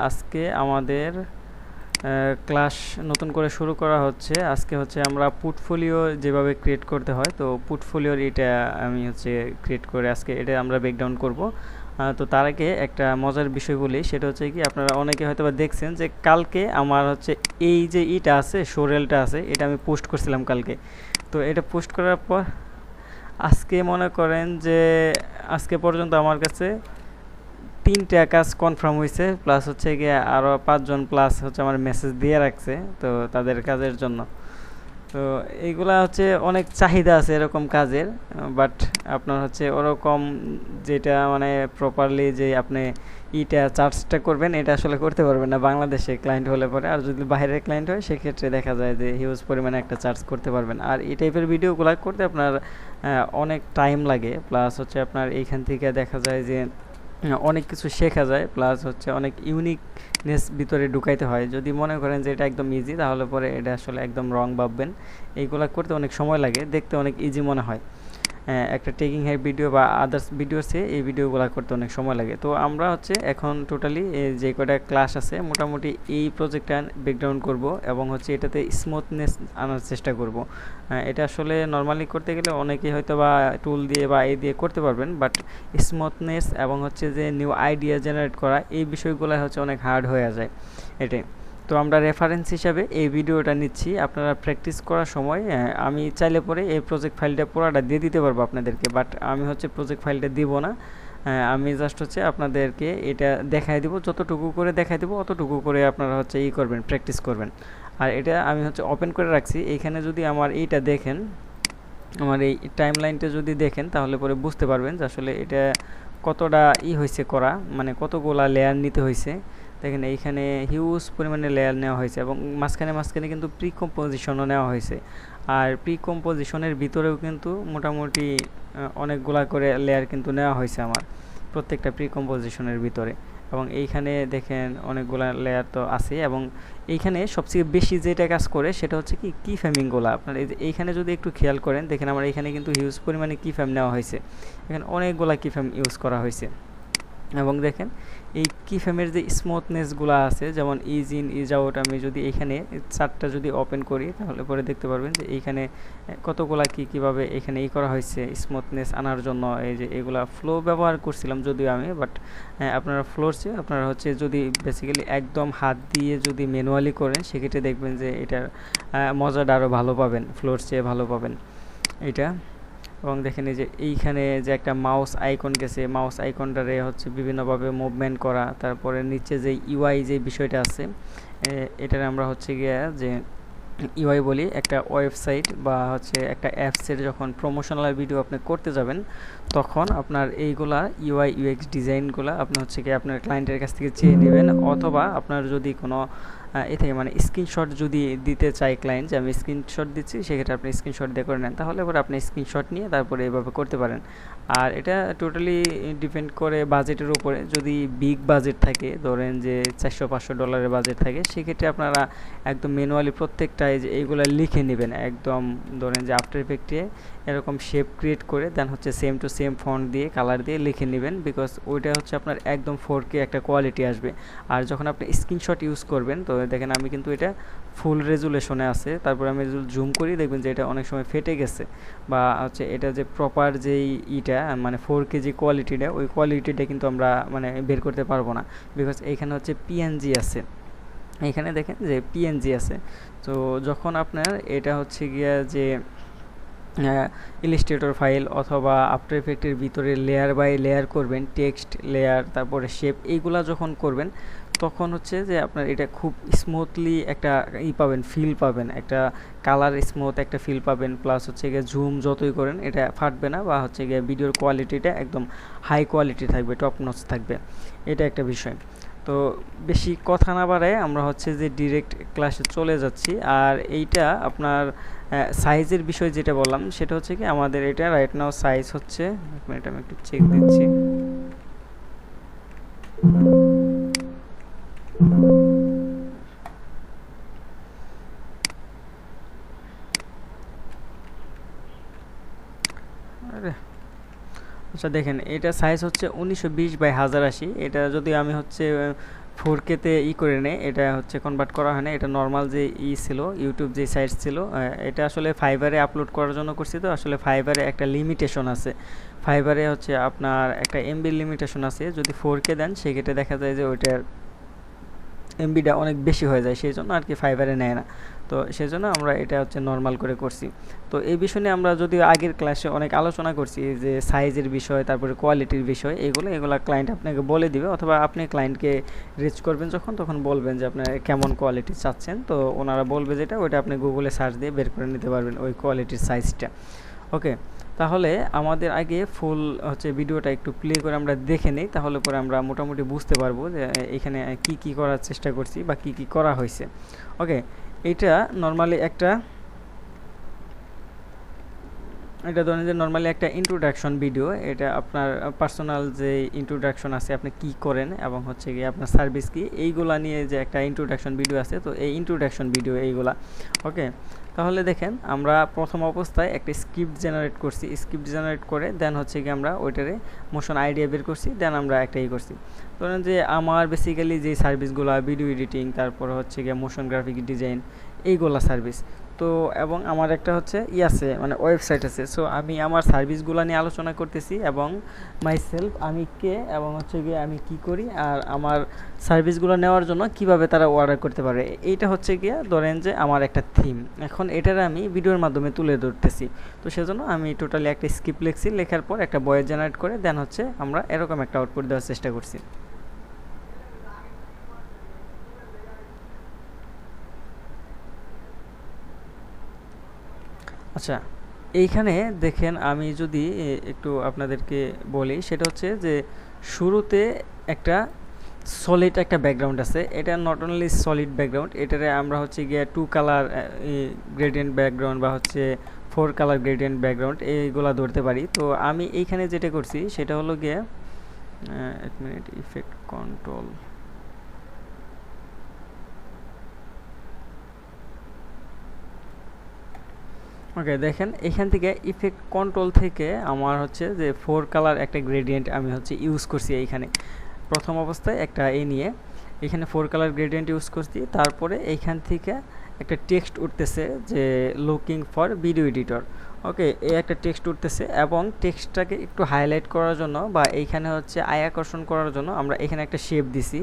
আজকে আমাদের ক্লাস নতুন করে শুরু করা হচ্ছে। আজকে হচ্ছে আমরা পোর্টফোলিও যেভাবে ক্রিয়েট করতে হয়, তো পোর্টফোলিওর এটা আমি হচ্ছে ক্রিয়েট করে আজকে এটা আমরা ব্রেকডাউন করব। তো তার আগে একটা মজার বিষয় বলি, সেটা হচ্ছে কি আপনারা অনেকে হয়তো বা দেখছেন যে কালকে আমার হচ্ছে এই যে ইটা আছে, শোরেলটা আছে, এটা আমি পোস্ট করছিলাম কালকে। তো এটা পোস্ট করার পর আজকে মনে করেন যে আজকে পর্যন্ত আমার কাছে 3টা কাজ কনফার্ম হয়েছে, প্লাস হচ্ছে গিয়ে আরও 5জন প্লাস হচ্ছে আমার মেসেজ দিয়ে রাখছে তো তাদের কাজের জন্য। তো এইগুলা হচ্ছে অনেক চাহিদা আছে এরকম কাজের, বাট আপনার হচ্ছে ওরকম যেটা মানে প্রপারলি যে আপনি ইটা চার্জটা করবেন এটা আসলে করতে পারবেন না বাংলাদেশে ক্লায়েন্ট হলে পরে। আর যদি বাইরের ক্লায়েন্ট হয় সেক্ষেত্রে দেখা যায় যে হিউজ পরিমাণে একটা চার্জ করতে পারবেন। আর এই টাইপের ভিডিওগুলো করতে আপনার অনেক টাইম লাগে, প্লাস হচ্ছে আপনার এইখান থেকে দেখা যায় যে অনেক কিছু শেখা যায়, প্লাস হচ্ছে অনেক ইউনিকনেস ভিতরে ঢুকাইতে হয়। যদি মনে করেন যে এটা একদম ইজি, তাহলে পরে এটা আসলে একদম রং ভাববেন। এইগুলা করতে অনেক সময় লাগে, দেখতে অনেক ইজি মনে হয়। একটা টেকিং হেড ভিডিও বা আদার্স ভিডিওসে এই ভিডিওগুলো করতে অনেক সময় লাগে। তো আমরা হচ্ছে এখন টোটালি যে কটা ক্লাস আছে মোটামুটি এই প্রজেক্টটা ব্রেকডাউন করব এবং হচ্ছে এটাতে স্মুথনেস আনার চেষ্টা করব। এটা আসলে নর্মালি করতে গেলে অনেকেই হয়তো বা টুল দিয়ে বা এই দিয়ে করতে পারবেন, বাট স্মুথনেস এবং হচ্ছে যে নিউ আইডিয়া জেনারেট করা এই বিষয়গুলো হচ্ছে অনেক হার্ড হয়ে যায় এটাই। তো আমরা রেফারেন্স হিসাবে এই ভিডিওটা নিচ্ছি, আপনারা প্র্যাকটিস করার সময় আমি চাইলে পরে এই প্রজেক্ট ফাইলটা পুরোটা দিয়ে দিতে পারবো আপনাদেরকে, বাট আমি হচ্ছে প্রজেক্ট ফাইলটা দিব না। আমি জাস্ট হচ্ছে আপনাদেরকে এটা দেখাই দিব, যতটুকু করে দেখাই দেবো অতটুকু করে আপনারা হচ্ছে করবেন, প্র্যাকটিস করবেন। আর এটা আমি হচ্ছে ওপেন করে রাখছি। এইখানে যদি আমার এইটা দেখেন, আমার এই টাইম লাইনটা যদি দেখেন, তাহলে পরে বুঝতে পারবেন যে আসলে এটা কতটা হয়েছে করা, মানে কতগুলা লেয়ার নিতে হয়েছে। দেখেন এইখানে হিউজ পরিমাণে লেয়ার নেওয়া হয়েছে এবং মাঝখানে মাঝখানে কিন্তু প্রি কম্পোজিশনও নেওয়া হয়েছে। আর প্রি কম্পোজিশনের ভিতরেও কিন্তু মোটামুটি অনেকগুলা করে লেয়ার কিন্তু নেওয়া হয়েছে আমার প্রত্যেকটা প্রি কম্পোজিশনের ভিতরে। এবং এইখানে দেখেন অনেকগুলা লেয়ার তো আছে, এবং এইখানে সবচেয়ে বেশি যেটা কাজ করে সেটা হচ্ছে কি ফ্রেমিংগুলো। আপনার এইখানে যদি একটু খেয়াল করেন, দেখেন আমার এখানে কিন্তু হিউজ পরিমাণে কি ফ্রেম নেওয়া হয়েছে, এখানে অনেকগুলা কি ফ্রেম ইউজ করা হয়েছে। এবং দেখেন এই কি ফ্রেমের যে স্মুথনেসগুলো আছে, যেমন ইজ ইন ইজ আউট, আমি যদি এইখানে চার্টটা যদি ওপেন করি তাহলে পরে দেখতে পারবেন যে এইখানে কতগুলা কীভাবে এখানে করা হয়েছে স্মুথনেস আনার জন্য। এই যে এগুলা ফ্লো ব্যবহার করছিলাম যদিও আমি, বাট আপনারা ফ্লোর চেয়ে আপনারা হচ্ছে যদি বেসিক্যালি একদম হাত দিয়ে যদি ম্যানুয়ালি করেন সেক্ষেত্রে দেখবেন যে এটার মজাটা আরও ভালো পাবেন, ফ্লোর চেয়ে ভালো পাবেন এটা। এবং দেখেন এই যে এইখানে যে একটা মাউস আইকন গেছে, মাউস আইকনটারে হচ্ছে বিভিন্নভাবে মুভমেন্ট করা। তারপরে নিচে যে ইউআই যে বিষয়টা আছে, এটার আমরা হচ্ছে গিয়ে যে ইউআই বলি, একটা ওয়েবসাইট বা হচ্ছে একটা অ্যাপসের যখন প্রমোশনাল ভিডিও আপনি করতে যাবেন তখন আপনার এইগুলা ইউআই ইউএক্স ডিজাইনগুলো আপনি হচ্ছে কি আপনার ক্লায়েন্টের কাছ থেকে চেয়ে নেবেন, অথবা আপনার যদি কোনো এ থেকে মানে স্ক্রিনশট যদি দিতে চাই ক্লায়েন্ট যে আমি স্ক্রিনশট দিচ্ছি, সেক্ষেত্রে আপনি স্ক্রিনশট দিয়ে করে নেন, তাহলে এবার আপনি স্ক্রিনশট নিয়ে তারপরে এভাবে করতে পারেন। আর এটা টোটালি ডিপেন্ড করে বাজেটের উপরে। যদি বিগ বাজেট থাকে, ধরেন যে $400-500 বাজেট থাকে, সেক্ষেত্রে আপনারা একদম ম্যানুয়ালি প্রত্যেকটা যে এইগুলো লিখে নেবেন, একদম ধরেন যে আফটার ইফেক্টে এরকম শেপ ক্রিয়েট করে দেন হচ্ছে সেম টু সেম ফন্ট দিয়ে কালার দিয়ে লিখে নেবেন, বিকজ ওইটা হচ্ছে আপনার একদম 4K একটা কোয়ালিটি আসবে। আর যখন আপনি স্ক্রিনশট ইউজ করবেন, তো দেখেন আমি কিন্তু এটা ফুল রেজুলেশনে আছে, তারপর আমি জুম করি দেখবেন যে এটা অনেক সময় ফেটে গেছে, বা হচ্ছে এটা যে প্রপার যেই মানে 4K যে কোয়ালিটিটা, ওই কোয়ালিটিটা কিন্তু আমরা মানে বের করতে পারবো না, বিকজ এইখানে হচ্ছে পিএনজি আছে। এখানে দেখেন যে পিএনজি আছে। তো যখন আপনার এটা হচ্ছে গিয়া যে ইলাস্ট্রেটর ফাইল অথবা আফটার ইফেক্টের ভিতরে লেয়ার বাই লেয়ার করবেন, টেক্সট লেয়ার তারপরে শেপ, এইগুলা যখন করবেন তখন হচ্ছে যে আপনার এটা খুব স্মুথলি একটা পাবেন, ফিল পাবেন, একটা কালার স্মুথ একটা ফিল পাবেন, প্লাস হচ্ছে গিয়ে জুম যতই করেন এটা ফাটবে না, বা হচ্ছে গিয়ে ভিডিওর কোয়ালিটিটা একদম হাই কোয়ালিটি থাকবে, টপ নচ থাকবে। এটা একটা বিষয়। তো বেশি কথা না বাড়ায় আমরা হচ্ছে যে ডিরেক্ট ক্লাসে চলে যাচ্ছি। আর এইটা আপনার সাইজের বিষয় যেটা বললাম সেটা হচ্ছে কি আমাদের এটা রাইট নাও সাইজ হচ্ছে, এক মিনিট আমি একটু চেক দিচ্ছি। আরে আচ্ছা দেখেন এটা সাইজ হচ্ছে 1920 বাই 1080। এটা যদি আমি হচ্ছে 4K-তে করে নেয়, এটা হচ্ছে কনভার্ট করা হয় না। এটা নর্মাল যে ছিল ইউটিউব যে সাইট ছিল, এটা আসলে ফাইবারে আপলোড করার জন্য করছি। তো আসলে ফাইবারে একটা লিমিটেশন আছে, ফাইবারে হচ্ছে আপনার একটা এমবি লিমিটেশন আছে। যদি 4K দেন সেক্ষেত্রে দেখা যায় যে ওইটার এমবিটা অনেক বেশি হয়ে যায়, সেই জন্য আর কি ফাইবারে নেয় না। তো সেই জন্য আমরা এটা হচ্ছে নর্মাল করে করছি। তো এই বিষয় নিয়ে আমরা যদি আগের ক্লাসে অনেক আলোচনা করছি, যে সাইজের বিষয়, তারপরে কোয়ালিটির বিষয়, এগুলা ক্লায়েন্ট আপনাকে বলে দিবে, অথবা আপনি ক্লায়েন্টকে রিচ করবেন যখন, তখন বলবেন যে আপনার কেমন কোয়ালিটি চাচ্ছেন। তো ওনারা বলবে যেটা, ওইটা আপনি গুগলে সার্চ দিয়ে বের করে নিতে পারবেন ওই কোয়ালিটির সাইজটা। ওকে, তাহলে আমাদের আগে ফুল হচ্ছে ভিডিওটা একটু প্লে করে আমরা দেখে নিই, তাহলে পরে আমরা মোটামুটি বুঝতে পারবো যে এখানে কি কি করার চেষ্টা করছি বা কি কি করা হয়েছে। ওকে, এটা নর্মালি এটা ধরেন যে নর্মালি একটা ইন্ট্রোডাকশন ভিডিও। এটা আপনার পার্সোনাল যে ইন্ট্রোডাকশন আছে, আপনি কি করেন এবং হচ্ছে গিয়ে আপনার সার্ভিস কি, এইগুলা নিয়ে যে একটা ইন্ট্রোডাকশন ভিডিও আছে। তো এই ইন্ট্রোডাকশন ভিডিও এইগুলা। ওকে, তাহলে দেখেন আমরা প্রথম অবস্থায় একটা স্ক্রিপ্ট জেনারেট করছি। স্ক্রিপ্ট জেনারেট করে দেন হচ্ছে গিয়ে আমরা ওইটারে মোশন আইডিয়া বের করছি, দেন আমরা একটা করছি। ধরেন যে আমার বেসিক্যালি যে সার্ভিসগুলো, ভিডিও এডিটিং, তারপর হচ্ছে গিয়ে মোশন গ্রাফিক ডিজাইন, এইগুলা সার্ভিস। তো এবং আমার একটা হচ্ছে আছে, মানে ওয়েবসাইট আছে। সো আমি আমার সার্ভিসগুলো নিয়ে আলোচনা করতেছি, এবং মাইসেলফ আমি কে, এবং হচ্ছে গিয়ে আমি কি করি, আর আমার সার্ভিসগুলো নেওয়ার জন্য কিভাবে তারা অর্ডার করতে পারে। এইটা হচ্ছে গিয়ে ধরেন যে আমার একটা থিম, এখন এটার আমি ভিডিওর মাধ্যমে তুলে ধরতেছি। তো সেজন্য আমি টোটালি একটা স্ক্রিপ্ট লিখছি, লেখার পর একটা ভয়েস জেনারেট করে দেন হচ্ছে আমরা এরকম একটা আউটপুট দেওয়ার চেষ্টা করছি। আচ্ছা, এইখানে দেখেন আমি যদি একটু আপনাদেরকে বলি, সেটা হচ্ছে যে শুরুতে একটা সলিড একটা ব্যাকগ্রাউন্ড আছে। এটা নট অনলি সলিড ব্যাকগ্রাউন্ড, এটারে আমরা হচ্ছে গিয়ে 2 কালার গ্রেডিয়েন্ট ব্যাকগ্রাউন্ড বা হচ্ছে 4 কালার গ্রেডিয়েন্ট ব্যাকগ্রাউন্ড এইগুলা ধরতে পারি। তো আমি এইখানে যেটা করছি সেটা হলো গিয়ে 1 মিনিট, ইফেক্ট কন্ট্রোল, ওকে দেখেন এখান থেকে ইফেক্ট কন্ট্রোল থেকে আমার হচ্ছে যে 4 কালার একটা গ্রেডিয়েন্ট আমি হচ্ছে ইউজ করছি। এইখানে প্রথম অবস্থায় একটা নিয়ে এখানে 4 কালার গ্রেডিয়েন্ট ইউজ করছি। তারপরে এইখান থেকে একটা টেক্সট উঠতেছে যে লুকিং ফর ভিডিও এডিটর। ওকে, এই একটা টেক্সট উঠতেছে, এবং টেক্সটটাকে একটু হাইলাইট করার জন্য বা এইখানে হচ্ছে আয় আকর্ষণ করার জন্য আমরা এখানে একটা শেপ দিছি।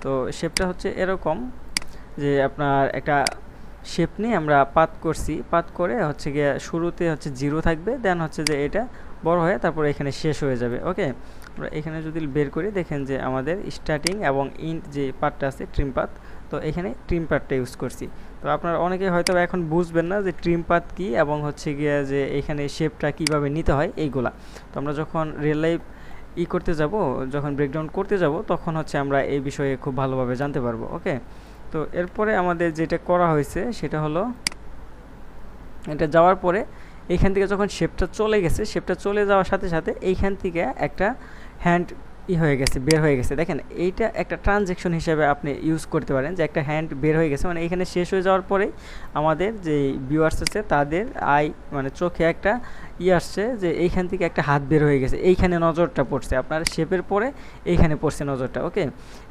তো শেপটা হচ্ছে এরকম যে আপনার একটা শেপ নিয়ে আমরা পাত করছি, পাত করে হচ্ছে গিয়ে শুরুতে হচ্ছে 0 থাকবে, দেন হচ্ছে যে এটা বড় হয়ে তারপর এখানে শেষ হয়ে যাবে। ওকে, আমরা এখানে যদি বের করি দেখেন যে আমাদের স্টার্টিং এবং ইন্ড যে পার্টটা আছে ট্রিম পাত, তো এখানে ট্রিম পাতটা ইউজ করছি। তো আপনারা অনেকে হয়তো এখন বুঝবেন না যে ট্রিম পাত কি, এবং হচ্ছে গিয়ে যে এখানে শেপটা কিভাবে নিতে হয় এইগুলা। তো আমরা যখন রিয়েল লাইফ করতে যাব, যখন ব্রেকডাউন করতে যাব, তখন হচ্ছে আমরা এই বিষয়ে খুব ভালোভাবে জানতে পারবো। ওকে, তো এরপরে আমাদের যেটা করা হয়েছে সেটা হলো এটা যাওয়ার পরে এইখান থেকে যখন শেপটা চলে গেছে, শেপটা চলে যাওয়ার সাথে সাথে এইখান থেকে একটা হ্যান্ড হয়ে গেছে, বের হয়ে গেছে। দেখেন এইটা একটা ট্রানজ্যাকশন হিসেবে আপনি ইউজ করতে পারেন, যে একটা হ্যান্ড বের হয়ে গেছে, মানে এখানে শেষ হয়ে যাওয়ার পরেই আমাদের যে ভিউয়ার্স আছে তাদের মানে চোখে একটা আসছে যে এইখান থেকে একটা হাত বের হয়ে গেছে, এইখানে নজরটা পড়ছে, আপনার শেপের পরে এইখানে পড়ছে নজরটা। ওকে,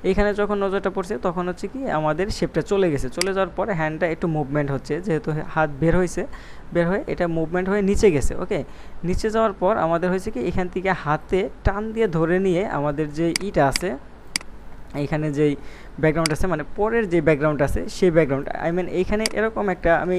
এইখানে যখন নজরটা পড়ছে তখন হচ্ছে কি আমাদের শেপটা চলে গেছে, চলে যাওয়ার পরে হ্যান্ডটা একটু মুভমেন্ট হচ্ছে, যেহেতু হাত বের হয়েছে, বের হয়ে এটা মুভমেন্ট হয়ে নিচে গেছে। ওকে, নিচে যাওয়ার পর আমাদের হয়েছে কি এখান থেকে হাতে টান দিয়ে ধরে নিয়ে আমাদের যে আছে এইখানে যেই ব্যাকগ্রাউন্ড আছে, মানে পরের যে ব্যাকগ্রাউন্ড আছে সেই ব্যাকগ্রাউন্ড, এইখানে এরকম একটা আমি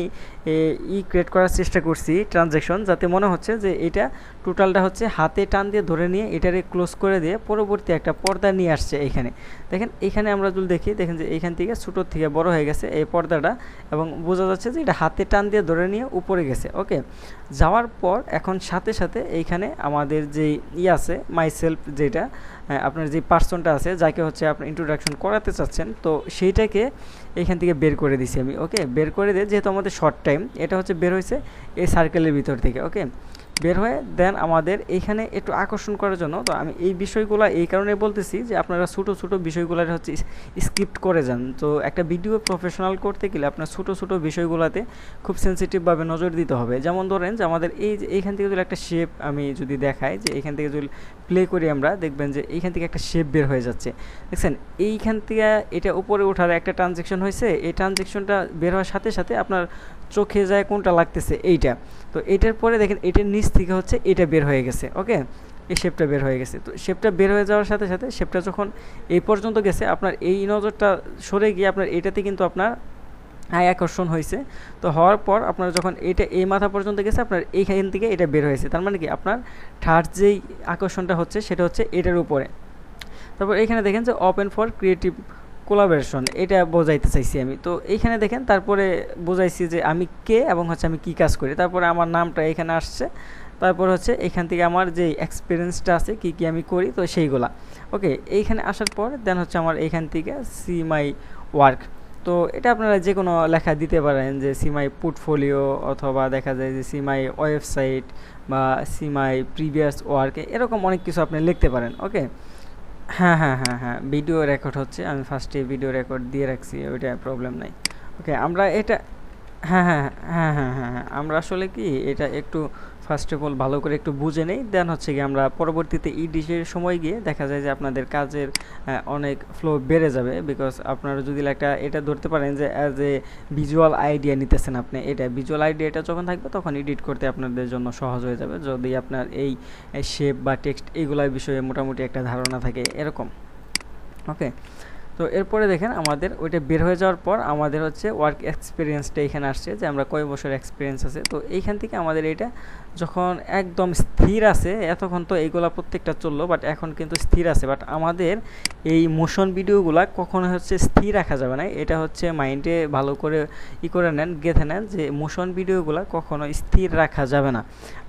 ক্রিয়েট করার চেষ্টা করছি ট্রানজ্যাকশন, যাতে মনে হচ্ছে যে এটা টোটালটা হচ্ছে হাতে টান দিয়ে ধরে নিয়ে এটারে ক্লোজ করে দিয়ে পরবর্তী একটা পর্দা নিয়ে আসছে এইখানে। দেখেন এইখানে আমরা যদি দেখি, দেখেন যে এইখান থেকে ছোটোর থেকে বড় হয়ে গেছে এই পর্দাটা, এবং বোঝা যাচ্ছে যে এটা হাতে টান দিয়ে ধরে নিয়ে উপরে গেছে। ওকে, যাওয়ার পর এখন সাথে সাথে এইখানে আমাদের যেই আছে মাইসেলফ, যেটা আপনার যে পার্সনটা আছে যাকে হচ্ছে আপনি ইন্ট্রোডাকশন করাতে চাচ্ছেন, তো সেইটাকে এইখান থেকে বের করে দিছি আমি। ওকে, বের করে দিয়ে যেহেতু আমাদের শর্ট টাইম, এটা হচ্ছে বের হয়েছে এই সার্কেলের ভিতর থেকে। ওকে, বের হয়ে দেন আমাদের এইখানে একটু আকর্ষণ করার জন্য, তো আমি এই বিষয়গুলো এই কারণে বলতেছি যে আপনারা ছোটো ছোটো বিষয়গুলো হচ্ছে স্ক্রিপ্ট করে যান। তো একটা ভিডিও প্রফেশনাল করতে গেলে আপনার ছোটো ছোটো বিষয়গুলোতে খুব সেন্সিটিভভাবে নজর দিতে হবে। যেমন ধরেন যে আমাদের এইখান থেকে যদি একটা শেপ আমি যদি দেখাই, যে এইখান থেকে যদি প্লে করি আমরা, দেখবেন যে এইখান থেকে একটা শেপ বের হয়ে যাচ্ছে, দেখছেন? এইখান থেকে এটা উপরে ওঠার একটা ট্রানজ্যাকশন হয়েছে, এই ট্রানজ্যাকশনটা বের হওয়ার সাথে সাথে আপনার চোখে যায় কোনটা লাগতেছে, এইটা। তো এটার পরে দেখেন এটার নিচ থেকে হচ্ছে এটা বের হয়ে গেছে, ওকে? এই শেপটা বের হয়ে গেছে। তো শেপটা বের হয়ে যাওয়ার সাথে সাথে শেপটা যখন এই পর্যন্ত গেছে, আপনার এই নজরটা সরে গিয়ে আপনার এটাতে কিন্তু আপনার আই আকর্ষণ হয়েছে। তো হওয়ার পর আপনার যখন এটা এই মাথা পর্যন্ত গেছে, আপনার এইখান থেকে এটা বের হয়েছে, তার মানে কি আপনার থার্ড যেই আকর্ষণটা হচ্ছে সেটা হচ্ছে এটার উপরে। তারপর এখানে দেখেন যে ওপেন ফর ক্রিয়েটিভ কোলাবোরেশন, এটা বোঝাইতে চাইছি আমি। তো এইখানে দেখেন তারপরে বোঝাইছি যে আমি কে এবং হচ্ছে আমি কি কাজ করি, তারপরে আমার নামটা এখানে আসছে, তারপর হচ্ছে এখান থেকে আমার যে এক্সপিরিয়েন্সটা আছে কি কি আমি করি, তো সেইগুলা, ওকে? এইখানে আসার পর দেন হচ্ছে আমার এইখান থেকে সি মাই ওয়ার্ক। তো এটা আপনারা যে কোনো লেখা দিতে পারেন, যে সি মাই পোর্টফোলিও, অথবা দেখা যায় যে সি মাই ওয়েবসাইট বা সি মাই প্রিভিয়াস ওয়ার্ক, এরকম অনেক কিছু আপনি লিখতে পারেন, ওকে? হ্যাঁ হ্যাঁ হ্যাঁ হ্যাঁ, ভিডিও রেকর্ড হচ্ছে, আমি ফার্স্টে ভিডিও রেকর্ড দিয়ে রাখছি, ওইটা প্রবলেম নাই, ওকে? আমরা এটা হ্যাঁ হ্যাঁ হ্যাঁ হ্যাঁ হ্যাঁ হ্যাঁ, আমরা আসলে কি এটা একটু ফার্স্ট অফ অল ভালো করে একটু বুঝে নেই, দেন হচ্ছে কি আমরা পরবর্তীতে এডিটের সময় গিয়ে দেখা যায় যে আপনাদের কাজের অনেক ফ্লো বেড়ে যাবে। বিকজ আপনারা যদি একটা এটা ধরতে পারেন যে অ্যাজ এ ভিজুয়াল আইডিয়া নিতেছেন আপনি, এটা ভিজুয়াল আইডিয়াটা যখন থাকবে তখন এডিট করতে আপনাদের জন্য সহজ হয়ে যাবে, যদি আপনার এই শেপ বা টেক্সট এইগুলোর বিষয়ে মোটামুটি একটা ধারণা থাকে এরকম, ওকে? তো এরপরে দেখেন আমাদের ওইটা বের হয়ে যাওয়ার পর আমাদের হচ্ছে ওয়ার্ক এক্সপিরিয়েন্সটা এখানে আসছে, যে আমরা কয় বছর এক্সপিরিয়েন্স আছে। তো এইখান থেকে আমাদের এটা যখন একদম স্থির আছে, এতক্ষণ তো এইগুলা প্রত্যেকটা চললো, বাট এখন কিন্তু স্থির আছে। বাট আমাদের এই মোশন ভিডিওগুলা কখনো হচ্ছে স্থির রাখা যাবে না, এটা হচ্ছে মাইন্ডে ভালো করে করে নেন, গেঁথে নেন, যে মোশন ভিডিওগুলা কখনো স্থির রাখা যাবে না।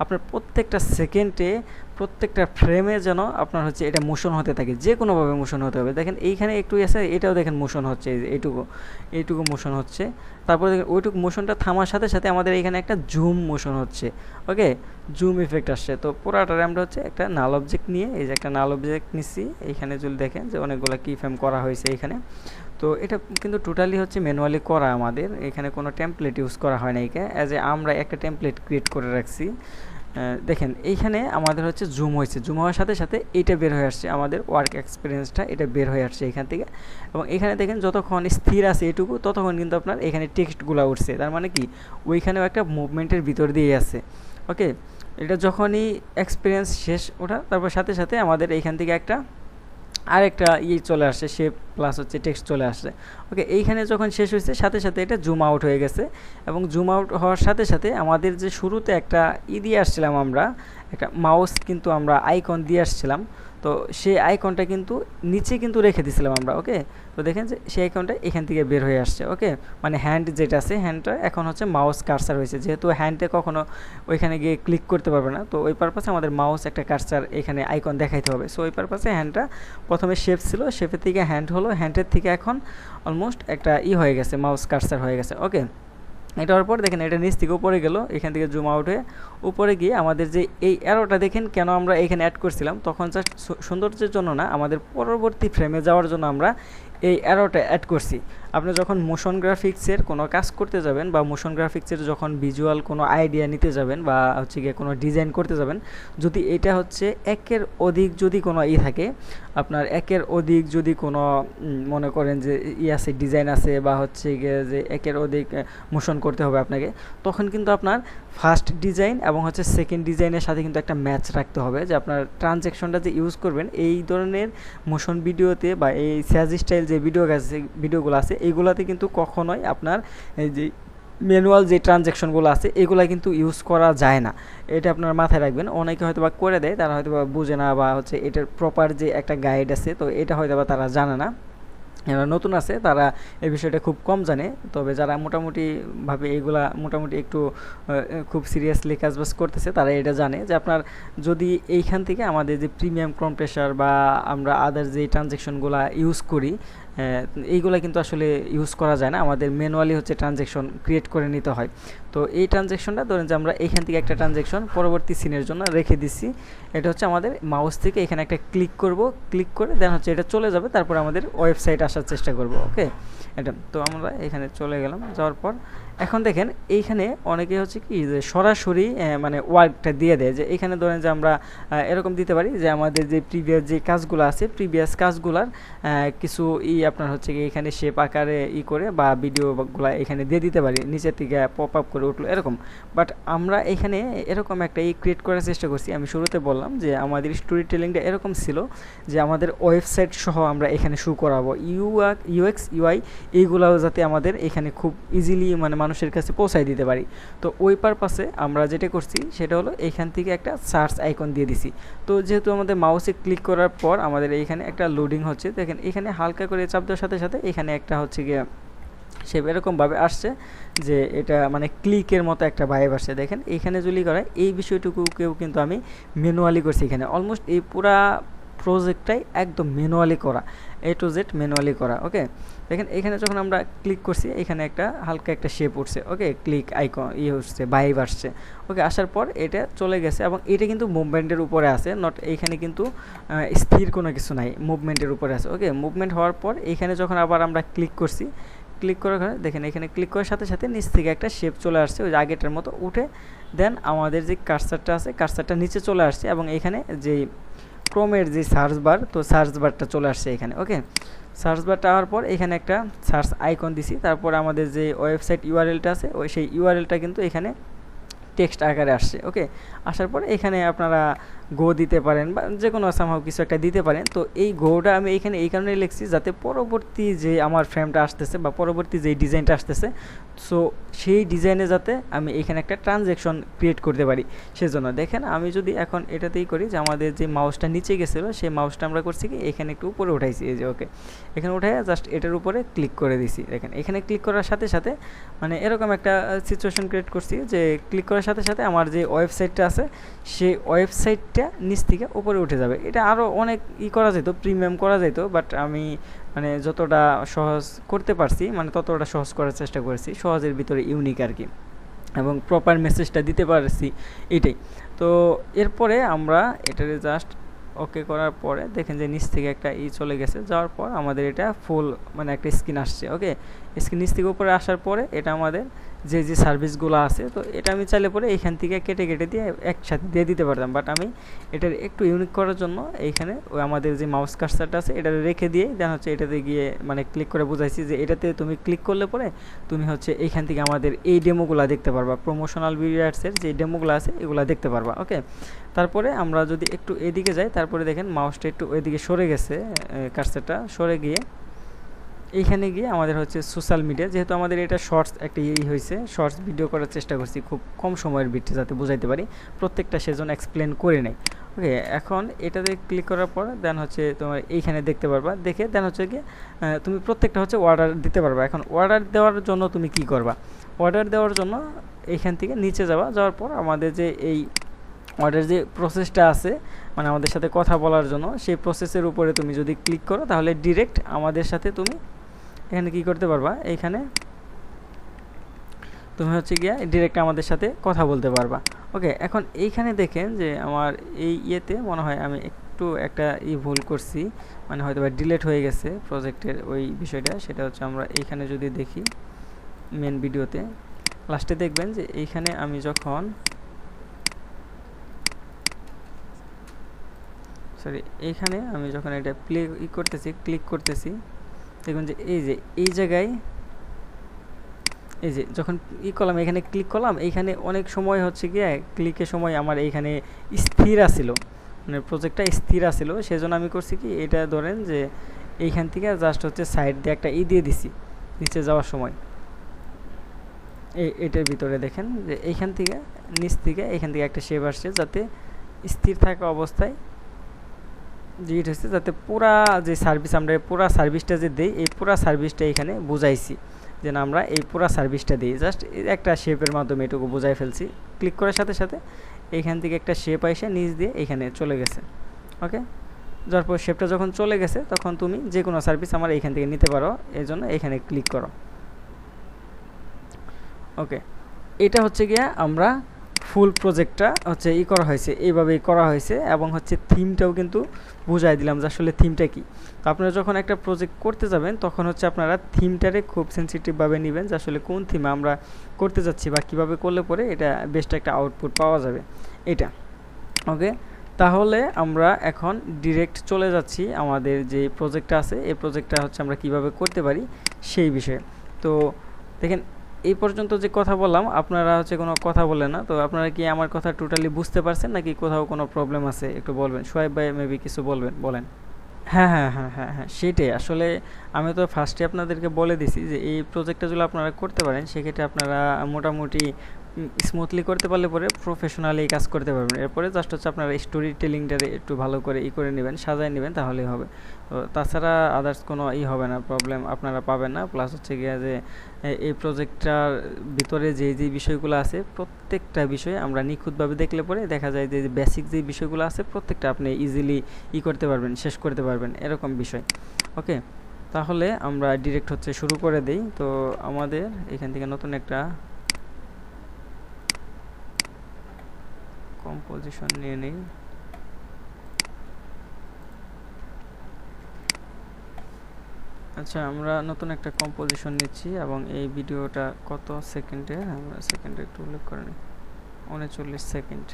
আপনার প্রত্যেকটা সেকেন্ডে প্রত্যেকটা ফ্রেমে যেন আপনার হচ্ছে এটা মোশন হতে থাকে, যে কোনোভাবে মোশন হতে হবে। দেখেন এইখানে একটু আছে, এটাও দেখেন মোশন হচ্ছে, এইটুকু মোশন হচ্ছে। তারপরে দেখেন ওইটুকু মোশনটা থামার সাথে সাথে আমাদের এখানে একটা জুম মোশন হচ্ছে, ওকে? জুম ইফেক্ট আসছে। তো পুরাটারে আমরা হচ্ছে একটা নাল অবজেক্ট নিয়ে, এই যে একটা নাল অবজেক্ট নিচ্ছি, এইখানে যদি দেখেন যে অনেকগুলো কি ফ্রেম করা হয়েছে এইখানে। তো এটা কিন্তু টোটালি হচ্ছে ম্যানুয়ালি করা, আমাদের এখানে কোনো টেমপ্লেট ইউজ করা হয় না, একে অ্যাজ এ আমরা একটা টেমপ্লেট ক্রিয়েট করে রাখছি। দেখেন এইখানে আমাদের হচ্ছে জুম হয়েছে, জুম হওয়ার সাথে সাথে এইটা বের হয়ে আসছে, আমাদের ওয়ার্ক এক্সপিরিয়েন্সটা এটা বের হয়ে আসছে এখান থেকে। এবং এখানে দেখেন যতক্ষণ স্থির আছে এটুকু, ততক্ষণ কিন্তু আপনার এখানে টেক্সটগুলো উঠছে, তার মানে কি ওইখানেও একটা মুভমেন্টের ভিতর দিয়ে আছে, ওকে? এটা যখনই এক্সপিরিয়েন্স শেষ ওঠা, তারপর সাথে সাথে আমাদের এইখান থেকে একটা আরেকটা চলে আসছে, শেপ প্লাস হচ্ছে টেক্সট চলে আসছে, ওকে? এইখানে যখন শেষ হয়েছে সাথে সাথে এটা জুম আউট হয়ে গেছে, এবং জুম আউট হওয়ার সাথে সাথে আমাদের যে শুরুতে একটা দিয়ে আসছিলাম, আমরা একটা মাউস কিন্তু আমরা আইকন দিয়ে আসছিলাম, তো সেই আইকনটা কিন্তু নিচে কিন্তু রেখে দিয়েছিলাম আমরা, ওকে? তো দেখেন যে সেই আইকনটা এখান থেকে বের হয়ে আসছে, ওকে? মানে হ্যান্ড যেটা আছে, হ্যান্ডটা এখন হচ্ছে মাউস কার্সার হয়েছে, যেহেতু হ্যান্ডে কখনো ওইখানে গিয়ে ক্লিক করতে পারবে না, তো ওই পারপাসে আমাদের মাউস একটা কার্সার এখানে আইকন দেখাইতে হবে। সো ওই পারপাসে হ্যান্ডটা প্রথমে শেপ ছিল, শেপের থেকে হ্যান্ড হলো, হ্যান্ডের থেকে এখন অলমোস্ট একটা হয়ে গেছে, মাউস কার্সার হয়ে গেছে, ওকে? এটা হওয়ার পর দেখেন এটা নিচ থেকে উপরে গেল, এখান থেকে জুম আউট হয়ে উপরে গিয়ে আমাদের যে এই অ্যারোটা দেখেন কেন আমরা এখানে অ্যাড করছিলাম, তখন জাস্ট সৌন্দর্যের জন্য না, আমাদের পরবর্তী ফ্রেমে যাওয়ার জন্য আমরা এই অ্যারোটা অ্যাড করছি। আপনি যখন মোশন গ্রাফিক্সের কোনো কাজ করতে যাবেন, বা মোশন গ্রাফিক্সের যখন ভিজুয়াল কোনো আইডিয়া নিতে যাবেন, বা হচ্ছে গিয়ে কোনো ডিজাইন করতে যাবেন, যদি এটা হচ্ছে একের অধিক যদি কোনো থাকে, আপনার একের অধিক যদি কোনো মনে করেন যে আছে ডিজাইন আছে, বা হচ্ছে গিয়ে যে একের অধিক মোশন করতে হবে আপনাকে, তখন কিন্তু আপনার ফার্স্ট ডিজাইন এবং হচ্ছে সেকেন্ড ডিজাইনের সাথে কিন্তু একটা ম্যাচ রাখতে হবে, যে আপনার ট্রানজ্যাকশনটা যে ইউজ করবেন এই ধরনের মোশন ভিডিওতে, বা এই স্যাজ স্টাইল যে ভিডিওগুলো আছে এইগুলাতে কিন্তু কখনোই আপনার এই যে ম্যানুয়াল যে ট্রানজ্যাকশনগুলো আছে এগুলো কিন্তু ইউজ করা যায় না, এটা আপনার মাথায় রাখবেন। অনেকে হয়তো বা করে দেয়, তারা হয়তো বা বুঝে না, বা হচ্ছে এটার প্রপার যে একটা গাইড আছে, তো এটা হয়তো বা তারা জানে না, যারা নতুন আছে তারা এই বিষয়টা খুব কম জানে। তবে যারা মোটামুটিভাবে এইগুলা মোটামুটি একটু খুব সিরিয়াসলি কাজবাজ করতেছে, তারা এটা জানে যে আপনার যদি এইখান থেকে আমাদের যে প্রিমিয়াম কম্প্রেসার বা আমরা আদার যে ট্রানজ্যাকশনগুলো ইউজ করি, এইগুলো কিন্তু আসলে ইউজ করা যায় না, আমাদের ম্যানুয়ালি হচ্ছে ট্রানজ্যাকশন ক্রিয়েট করে নিতে হয়। তো এই ট্রানজ্যাকশনটা ধরেন যে আমরা এখান থেকে একটা ট্রানজ্যাকশন পরবর্তী সিনের জন্য রেখে দিচ্ছি, এটা হচ্ছে আমাদের মাউস থেকে এখানে একটা ক্লিক করব, ক্লিক করে দেন হচ্ছে এটা চলে যাবে, তারপর আমাদের ওয়েবসাইট আসার চেষ্টা করব। ওকে, এটা তো আমরা এখানে চলে গেলাম, যাওয়ার পর এখন দেখেন এইখানে অনেকে হচ্ছে কি যে সরাসরি মানে ওয়ার্কটা দিয়ে দেয়, যে এখানে ধরেন যে আমরা এরকম দিতে পারি যে আমাদের যে প্রিভিয়াস যে কাজগুলো আছে প্রিভিয়াস কাজগুলার কিছু আপনার হচ্ছে কি এখানে শেপ আকারে করে বা ভিডিওগুলো এখানে দিয়ে দিতে পারি, নিচের থেকে পপ আপ করে উঠলো এরকম। বাট আমরা এখানে এরকম একটা ক্রিয়েট করার চেষ্টা করছি। আমি শুরুতে বললাম যে আমাদের স্টোরি টেলিংটা এরকম ছিল যে আমাদের ওয়েবসাইট সহ আমরা এখানে শো করাবো, ইউএক্স ইউআই এইগুলাও যাতে আমাদের এখানে খুব ইজিলি মানে মানুষের কাছে পৌঁছায় দিতে পারি। তো ওই পারপাসে আমরা যেটা করছি সেটা হলো এইখান থেকে একটা সার্চ আইকন দিয়ে দিছি। তো যেহেতু আমাদের মাউসে ক্লিক করার পর আমাদের এইখানে একটা লোডিং হচ্ছে, দেখেন এখানে হালকা করে চাপ দেওয়ার সাথে সাথে এখানে একটা হচ্ছে গিয়ে সে এরকমভাবে আসছে যে এটা মানে ক্লিকের মতো একটা ভাইব আসছে। দেখেন এইখানে যদি করে এই বিষয়টুকুকেও কিন্তু আমি ম্যানুয়ালি করছি, এখানে অলমোস্ট এই পুরা প্রজেক্টটাই একদম ম্যানুয়ালি করা, এ টু জেড ম্যানুয়ালি করা। ওকে, দেখেন এখানে যখন আমরা ক্লিক করছি এখানে একটা হালকা একটা শেপ উঠছে। ওকে, ক্লিক আইকন হচ্ছে ভাইব আসছে। ওকে, আসার পর এটা চলে গেছে এবং এটা কিন্তু মুভমেন্টের উপরে আছে, নট এইখানে কিন্তু স্থির কোনো কিছু নাই, মুভমেন্টের উপরে আছে। ওকে, মুভমেন্ট হওয়ার পর এইখানে যখন আবার আমরা ক্লিক করছি, ক্লিক করার পরে দেখেন এখানে ক্লিক করার সাথে সাথে নিচ থেকে একটা শেপ চলে আসছে ওই আগেটার মতো উঠে, দেন আমাদের যে কার্সারটা আছে কার্সারটা নিচে চলে আসছে এবং এখানে যে ক্রোমের যে সার্চ বার, তো সার্চ বারটা চলে আসছে এখানে। ওকে, সার্চ বারটা আসার পর এখানে একটা সার্চ আইকন দিছি, তারপর আমাদের যে ওয়েবসাইট ইউআরএলটা আছে ওই সেই ইউআরএলটা কিন্তু এখানে টেক্সট আকারে আসছে। ওকে, আসার পরে এখানে আপনারা গো দিতে পারেন বা যে কোনো সামহাও কিছু একটা দিতে পারেন। তো এই গোটা আমি এখানে এই কারণে লিখছি যাতে পরবর্তী যে আমার ফ্রেমটা আসতেছে বা পরবর্তী যে ডিজাইনটা আসতেছে, সো সেই ডিজাইনে যাতে আমি এখানে একটা ট্রানজ্যাকশন ক্রিয়েট করতে পারি সেজন্য। দেখেন আমি যদি এখন এটাতেই করি যে আমাদের যে মাউসটা নিচে গেছিলো সেই মাউসটা আমরা করছি কি এখানে একটু উপরে উঠাইছি, এই যে ওকে এখানে উঠাই জাস্ট এটার উপরে ক্লিক করে দিছি। দেখেন এখানে ক্লিক করার সাথে সাথে মানে এরকম একটা সিচুয়েশন ক্রিয়েট করছি যে ক্লিক করার সাথে সাথে আমার যে ওয়েবসাইটটা আছে সেই ওয়েবসাইটটা নিচ থেকে উপরে উঠে যাবে। এটা আরও অনেক করা যেত, প্রিমিয়াম করা যেত, বাট আমি মানে যতটা সহজ করতে পারছি মানে ততটা সহজ করার চেষ্টা করেছি, সহজের ভিতরে ইউনিক আর কি, এবং প্রপার মেসেজটা দিতে পারছি এটাই। তো এরপরে আমরা এটারে জাস্ট ওকে করার পরে দেখেন যে নিচ থেকে একটা চলে গেছে, যাওয়ার পর আমাদের এটা ফুল মানে একটা স্ক্রিন আসছে। ওকে, স্ক্রিন নিচ থেকে উপরে আসার পরে এটা আমাদের যে যে সার্ভিসগুলো আছে, তো এটা আমি চাইলে পরে এইখান থেকে কেটে কেটে দিয়ে একসাথে দিয়ে দিতে পারতাম, বাট আমি এটার একটু ইউনিক করার জন্য এইখানে ওই আমাদের যে মাউস কার্সারটা আছে এটা রেখে দিয়ে দেন হচ্ছে এটাতে গিয়ে মানে ক্লিক করে বুঝাইছি যে এটাতে তুমি ক্লিক করলে পরে তুমি হচ্ছে এইখান থেকে আমাদের এই ডেমোগুলো দেখতে পারবা, প্রমোশনাল ভিডিও অ্যাডসের যে ডেমোগুলো আছে এগুলো দেখতে পারবা। ওকে, তারপরে আমরা যদি একটু এদিকে যাই, তারপরে দেখেন মাউসটা একটু ওইদিকে সরে গেছে, কার্সারটা সরে গিয়ে এইখানে গিয়ে আমাদের হচ্ছে সোশ্যাল মিডিয়া, যেহেতু আমাদের এটা শর্টস একটা হয়েছে, শর্টস ভিডিও করার চেষ্টা করছি খুব কম সময়ের ভিতরে যাতে বুঝাইতে পারি, প্রত্যেকটা সেজন্য এক্সপ্লেন করে নেই। ওকে, এখন এটাতে ক্লিক করার পর দেন হচ্ছে তোমার এইখানে দেখতে পারবা, দেখে দেন হচ্ছে গিয়ে তুমি প্রত্যেকটা হচ্ছে অর্ডার দিতে পারবা। এখন অর্ডার দেওয়ার জন্য তুমি কি করবা, অর্ডার দেওয়ার জন্য এইখান থেকে নিচে যাওয়ার পর আমাদের যে এই অর্ডার যে প্রসেসটা আছে মানে আমাদের সাথে কথা বলার জন্য, সেই প্রসেসের উপরে তুমি যদি ক্লিক করো তাহলে ডিরেক্ট আমাদের সাথে তুমি এখানে কি করতে পারবা, এইখানে তুমি হচ্ছে গিয়ে ডিরেক্ট আমাদের সাথে কথা বলতে পারবা। ওকে, এখন এইখানে দেখেন যে আমার এই ইয়েতে মনে হয় আমি একটু একটা ভুল করছি, মানে হয়তো বা ডিলিট হয়ে গেছে প্রজেক্টের ওই বিষয়টা, সেটা হচ্ছে আমরা এইখানে যদি দেখি মেন ভিডিওতে লাস্টে দেখবেন যে এইখানে আমি যখন এইখানে আমি যখন এটা প্লে করতেছি ক্লিক করতেছি, দেখুন যে এই জায়গায় এই যে যখন করলাম এখানে ক্লিক করলাম, এইখানে অনেক সময় হচ্ছে গিয়ে ক্লিকের সময় আমার এইখানে স্থির আসিল, মানে প্রজেক্টটা স্থির আসিল, সেজন্য আমি করছি কি এটা ধরেন যে এইখান থেকে জাস্ট হচ্ছে সাইড দিয়ে একটা দিয়ে দিছি নিচে যাওয়ার সময়, এটার ভিতরে দেখেন যে এইখান থেকে নিচ থেকে এখান থেকে একটা শেপ আসছে যাতে স্থির থাকা অবস্থায় যেটা হচ্ছে যাতে পুরা যে সার্ভিস আমরা পুরা সার্ভিসটা যে দিই এই পুরা সার্ভিসটা এখানে বুঝাইছি, যেন আমরা এই পুরা সার্ভিসটা দিই, জাস্ট একটা শেপের মাধ্যমে এটুকু বুঝাই ফেলছি। ক্লিক করার সাথে সাথে এইখান থেকে একটা শেপ আইসে নিচ দিয়ে এখানে চলে গেছে। ওকে, যার পর শেপটা যখন চলে গেছে তখন তুমি যে কোনো সার্ভিস আমার এইখান থেকে নিতে পারো, এই জন্য এখানে ক্লিক করো। ওকে, এটা হচ্ছে গিয়া আমরা ফুল প্রজেক্টটা হচ্ছে করা হয়েছে, এইভাবেই করা হয়েছে, এবং হচ্ছে থিমটাও কিন্তু বুঝাই দিলাম যে আসলে থিমটা কি। তো আপনারা যখন একটা প্রজেক্ট করতে যাবেন তখন হচ্ছে আপনারা থিমটারে খুব সেন্সিটিভভাবে নেবেন যে আসলে কোন থিমে আমরা করতে যাচ্ছি বা কীভাবে করলে পরে এটা বেস্ট একটা আউটপুট পাওয়া যাবে এটা। ওকে, তাহলে আমরা এখন ডিরেক্ট চলে যাচ্ছি আমাদের যে প্রজেক্টটা আছে, এই প্রজেক্টটা হচ্ছে আমরা কিভাবে করতে পারি সেই বিষয়ে। তো দেখেন এই পর্যন্ত যে কথা বললাম আপনারা হচ্ছে কোনো কথা বলেন না, তো আপনারা কি আমার কথা টোটালি বুঝতে পারছেন নাকি কোথাও কোনো প্রবলেম আছে একটু বলবেন। সোহেব ভাই মেবি কিছু বলবেন, বলেন। হ্যাঁ হ্যাঁ হ্যাঁ হ্যাঁ হ্যাঁ, সেটাই আসলে আমি তো ফার্স্টে আপনাদেরকে বলে দিছি যে এই প্রজেক্টটা যদি আপনারা করতে পারেন সেক্ষেত্রে আপনারা মোটামুটি স্মুথলি করতে পারলে পরে প্রফেশনালি কাজ করতে পারবেন। এরপরে জাস্ট হচ্ছে আপনারা স্টোরি টেলিংটা একটু ভালো করে করে নেবেন, সাজায় নেবেন, তাহলেই হবে। তো তাছাড়া আদার্স কোনো হবে না, প্রবলেম আপনারা পাবেন না। প্লাস হচ্ছে গিয়ে যে এই প্রজেক্টটার ভিতরে যে বিষয়গুলো আছে প্রত্যেকটা বিষয় আমরা নিখুঁতভাবে দেখলে পরে দেখা যায় যে বেসিক যে বিষয়গুলো আছে প্রত্যেকটা আপনি ইজিলি করতে পারবেন, শেষ করতে পারবেন, এরকম বিষয়। ওকে, তাহলে আমরা ডিরেক্ট হচ্ছে শুরু করে দেই। তো আমাদের এখান থেকে নতুন একটা কম্পোজিশন নিয়ে নেই। আচ্ছা, আমরা নতুন একটা কম্পোজিশন নিচ্ছি এবং এই ভিডিওটা কত সেকেন্ডের, আমরা সেকেন্ডে একটু উল্লেখ করে নিই, 39 সেকেন্ড।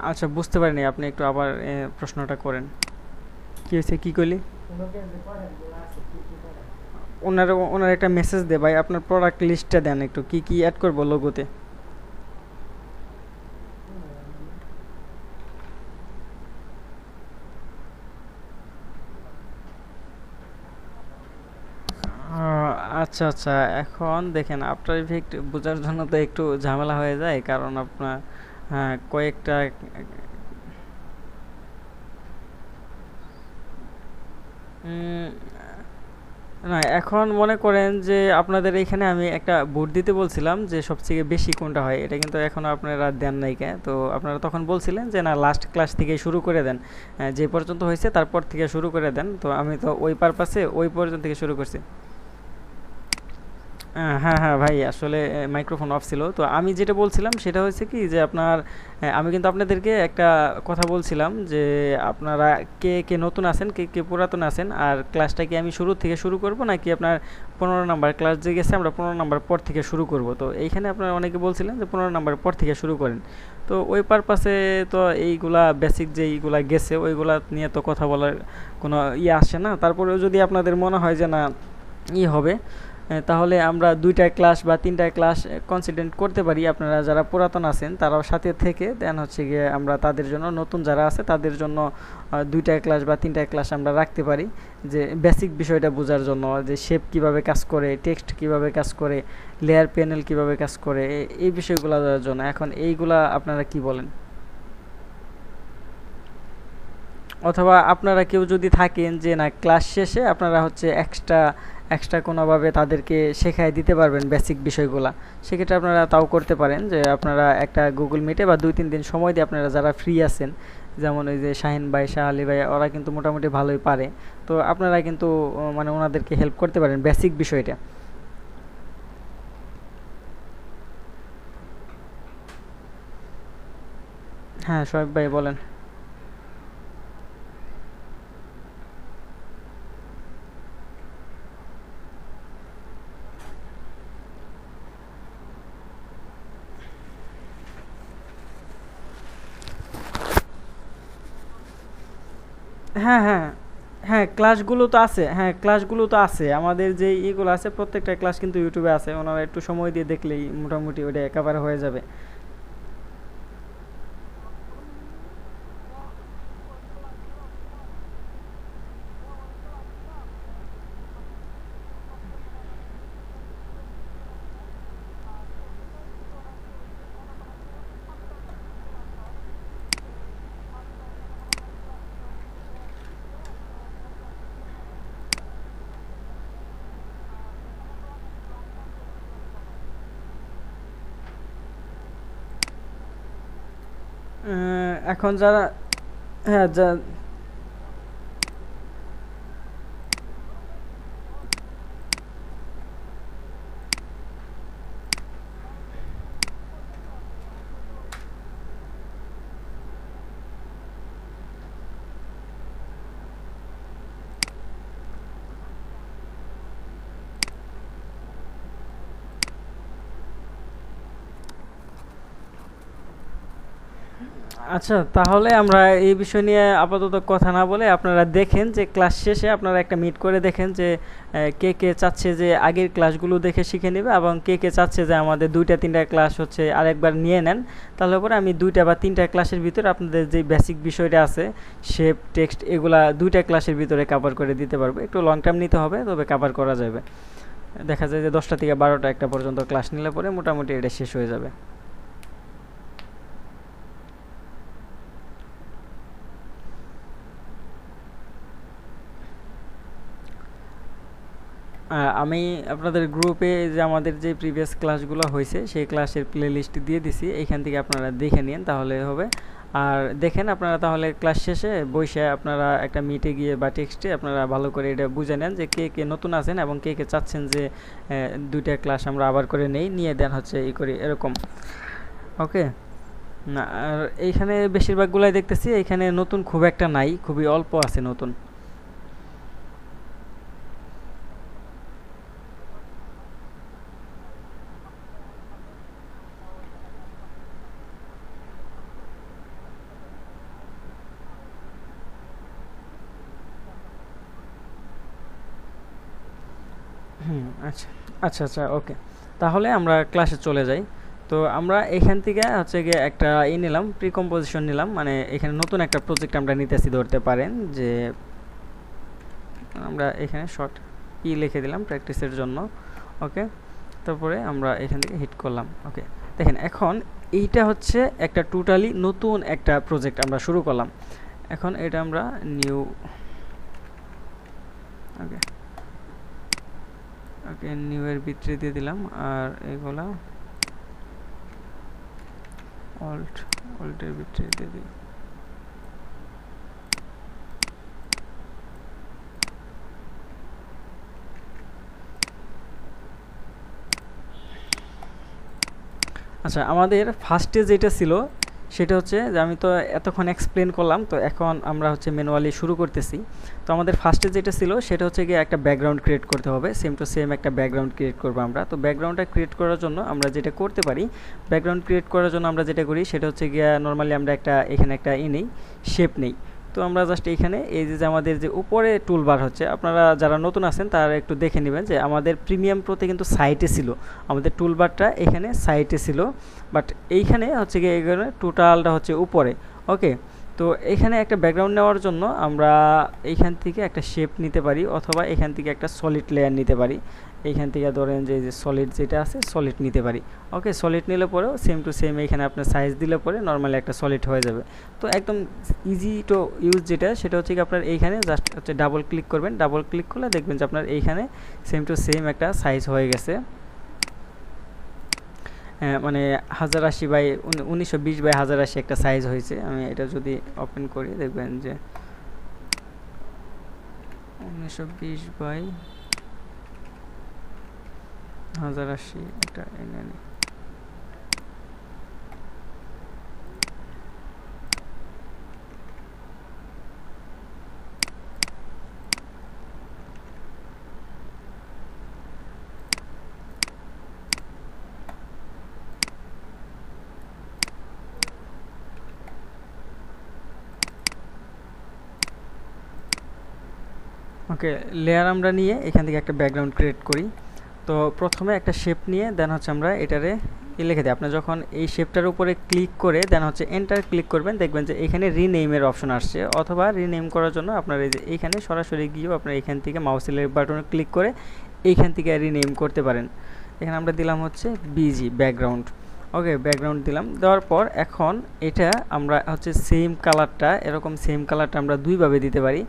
আচ্ছা, বুঝতে পারিনি, আপনি একটু আবার প্রশ্নটা করেন। কি হয়েছে, কি করলি? ওনার একটা মেসেজ দে ভাই, আপনার প্রোডাক্ট লিস্টটা দেন একটু, কি কি অ্যাড করবো লোগোতে। আচ্ছা আচ্ছা, এখন দেখেন আফটার ইফেক্ট বোঝার জন্য তো একটু ঝামেলা হয়ে যায়, কারণ আপনার কয়েকটা না, এখন মনে করেন যে আপনাদের এখানে আমি একটা ভোট দিতে বলছিলাম যে সবথেকে বেশি কোনটা হয়, এটা কিন্তু এখনও আপনারা দেন নাই কে। তো আপনারা তখন বলছিলেন যে না লাস্ট ক্লাস থেকে শুরু করে দেন, যে পর্যন্ত হয়েছে তারপর থেকে শুরু করে দেন। তো আমি তো ওই পারপাসে ওই পর্যন্ত থেকে শুরু করছি। হ্যাঁ হ্যাঁ ভাই, আসলে মাইক্রোফোন অফ ছিল। তো আমি যেটা বলছিলাম সেটা হচ্ছে কি যে আপনার আমি কিন্তু আপনাদেরকে একটা কথা বলছিলাম যে আপনারা কে কে নতুন আছেন, কে কে পুরাতন আছেন, আর ক্লাসটা কি আমি শুরু থেকে শুরু করব নাকি আপনার 15 নাম্বার ক্লাস যে গেছে আমরা 15 নাম্বার পর থেকে শুরু করব। তো এইখানে আপনারা অনেকে বলছিলেন যে 15 নাম্বার পর থেকে শুরু করেন। তো ওই পারপাসে তো এইগুলা বেসিক যে এইগুলা গেছে ওইগুলা নিয়ে তো কথা বলার কোনো আসে না। তারপরেও যদি আপনাদের মনে হয় যে না হবে, তাহলে আমরা 2টা ক্লাস বা 3টা ক্লাস কনসিডার করতে পারি। আপনারা যারা পুরাতন আছেন তারাও সাথে থেকে দেন হচ্ছে গিয়ে আমরা তাদের জন্য, নতুন যারা আছে তাদের জন্য 2টা ক্লাস বা 3টা ক্লাস আমরা রাখতে পারি, যে বেসিক বিষয়টা বোঝার জন্য, যে শেপ কিভাবে কাজ করে, টেক্সট কিভাবে কাজ করে, লেয়ার প্যানেল কিভাবে কাজ করে, এই বিষয়গুলো দেওয়ার জন্য। এখন এইগুলা আপনারা কি বলেন? অথবা আপনারা কেউ যদি থাকেন যে না ক্লাস শেষে আপনারা হচ্ছে এক্সট্রা এক্সট্রা কোনোভাবে তাদেরকে শেখায় দিতে পারবেন বেসিক বিষয়গুলা, সেক্ষেত্রে আপনারা তাও করতে পারেন। যে আপনারা একটা গুগল মিটে বা 2-3 দিন সময় দিয়ে আপনারা যারা ফ্রি আছেন, যেমন ওই যে শাহিন ভাই, শাহ আলী ভাই, ওরা কিন্তু মোটামুটি ভালোই পারে। তো আপনারা কিন্তু মানে ওনাদেরকে হেল্প করতে পারেন বেসিক বিষয়টা। হ্যাঁ সোহেব ভাই বলেন। হ্যাঁ হ্যাঁ হ্যাঁ, ক্লাসগুলো তো আছে, হ্যাঁ ক্লাসগুলো তো আছে, আমাদের যে ইগুলো আছে প্রত্যেকটা ক্লাস কিন্তু ইউটিউবে আছে, ওনারা একটু সময় দিয়ে দেখলেই মোটামুটি ওটা একেবারে হয়ে যাবে। এখন যারা হ্যাঁ আচ্ছা, তাহলে আমরা এই বিষয় নিয়ে আপাতত কথা না বলে আপনারা দেখেন যে ক্লাস শেষে আপনারা একটা মিট করে দেখেন যে কে কে চাচ্ছে যে আগের ক্লাসগুলো দেখে শিখে নেবে এবং কে কে চাচ্ছে যে আমাদের 2টা 3টা ক্লাস হচ্ছে আরেকবার নিয়ে নেন। তাহলে পরে আমি 2টা বা 3টা ক্লাসের ভিতরে আপনাদের যে বেসিক বিষয়টা আছে শেপ টেক্সট এগুলা 2টা ক্লাসের ভিতরে কভার করে দিতে পারবো। একটু লং টার্ম নিতে হবে, তবে কভার করা যাবে। দেখা যায় যে 10টা থেকে 12টা একটা পর্যন্ত ক্লাস নিলে পরে মোটামুটি এটা শেষ হয়ে যাবে। আমি আপনাদের গ্রুপে যে আমাদের যে প্রিভিয়াস ক্লাসগুলো হয়েছে সেই ক্লাসের প্লেলিস্ট দিয়ে দিছি, এইখান থেকে আপনারা দেখে নিন তাহলে হবে। আর দেখেন আপনারা তাহলে ক্লাস শেষে বসে আপনারা একটা মিটে গিয়ে বা টেক্সটে আপনারা ভালো করে এটা বুঝে নেন যে কে কে নতুন আছেন এবং কে কে চাচ্ছেন যে 2টা ক্লাস আমরা আবার করে নিয়ে দেন হচ্ছে এই করি এরকম। ওকে। না আর এইখানে বেশিরভাগগুলাই দেখতেছি এইখানে নতুন খুব একটা নাই, খুবই অল্প আছে নতুন। হুম, আচ্ছা আচ্ছা আচ্ছা, ওকে। তাহলে আমরা ক্লাসে চলে যাই। তো আমরা এখান থেকে হচ্ছে গিয়ে একটা নিলাম, প্রি কম্পোজিশন নিলাম, মানে এখানে নতুন একটা প্রজেক্ট আমরা নিতেছি ধরতে পারেন যে আমরা এখানে শর্ট লিখে দিলাম প্র্যাকটিসের জন্য। ওকে। তারপরে আমরা এখান থেকে হিট করলাম। ওকে। দেখেন এখন এইটা হচ্ছে একটা টোটালি নতুন একটা প্রজেক্ট আমরা শুরু করলাম। এখন এটা আমরা নিউ, ওকে ওকে, নিউ এর ভিতরে দিয়ে দিলাম আর এগুলা অল্টের ভিতরে দিয়ে দিই। আচ্ছা, আমাদের ফার্স্টে যেটা ছিল সেটা হচ্ছে যে আমি তো এতক্ষণ এক্সপ্লেন করলাম, তো এখন আমরা হচ্ছে ম্যানুয়ালি শুরু করতেছি। তো আমাদের ফার্স্টে যেটা ছিল সেটা হচ্ছে গিয়ে একটা ব্যাকগ্রাউন্ড ক্রিয়েট করতে হবে, সেম টু সেম একটা ব্যাকগ্রাউন্ড ক্রিয়েট করবো আমরা। তো ব্যাকগ্রাউন্ডটা ক্রিয়েট করার জন্য আমরা যেটা করতে পারি, ব্যাকগ্রাউন্ড ক্রিয়েট করার জন্য আমরা যেটা করি সেটা হচ্ছে গিয়ে নর্মালি আমরা এখানে একটা নেই, শেপ নেই। তো আমরা জাস্ট এইখানে এই যে আমাদের যে উপরে টুলবার হচ্ছে, আপনারা যারা নতুন আছেন তারা একটু দেখে নেবেন যে আমাদের প্রিমিয়াম প্রোতে কিন্তু সাইটে ছিল, আমাদের টুলবারটা এখানে সাইটে ছিল, বাট এইখানে হচ্ছে গিয়ে এখানে টোটালটা হচ্ছে উপরে। ওকে। তো এখানে একটা ব্যাকগ্রাউন্ড নেওয়ার জন্য আমরা এইখান থেকে একটা শেপ নিতে পারি অথবা এখান থেকে একটা সলিড লেয়ার নিতে পারি। এইখান থেকে ধরেন যে সলিড যেটা আছে সলিড নিতে পারি। ওকে। সলিড নিলে পরেও সেম টু সেম এখানে আপনার সাইজ দিলে পরে নর্মালি একটা সলিড হয়ে যাবে। তো একদম ইজি টু ইউজ যেটা সেটা হচ্ছে কি আপনার এইখানে জাস্ট হচ্ছে ডাবল ক্লিক করবেন, ডাবল ক্লিক করলে দেখবেন যে আপনার এইখানে সেম টু সেম একটা সাইজ হয়ে গেছে। মানে 1080 বাই 1920 বাই 1080 একটা সাইজ হয়েছে। আমি এটা যদি ওপেন করি দেখবেন যে 1920 বাই 1080 এটা এনে নিই। ওকে। লেয়ার আমরা নিয়ে এখান থেকে একটা ব্যাকগ্রাউন্ড ক্রিয়েট করি। তো প্রথমে একটা শেপ নিয়ে দেন হচ্ছে আমরা এটারে লিখে দিই। আপনি যখন এই শেপটার উপরে ক্লিক করে দেন হচ্ছে এন্টার ক্লিক করবেন, দেখবেন যে এখানে রিনেমের অপশন আসছে, অথবা রিনেম করার জন্য আপনার এই যে এইখানে সরাসরি গিয়েও আপনার এখান থেকে মাউসের বাটনে ক্লিক করে এইখান থেকে রিনেম করতে পারেন। এখানে আমরা দিলাম হচ্ছে বিজি ব্যাকগ্রাউন্ড। ওকে। ব্যাকগ্রাউন্ড দিলাম, দেওয়ার পর এখন এটা আমরা হচ্ছে সেম কালারটা, এরকম সেম কালারটা আমরা দুইভাবে দিতে পারি।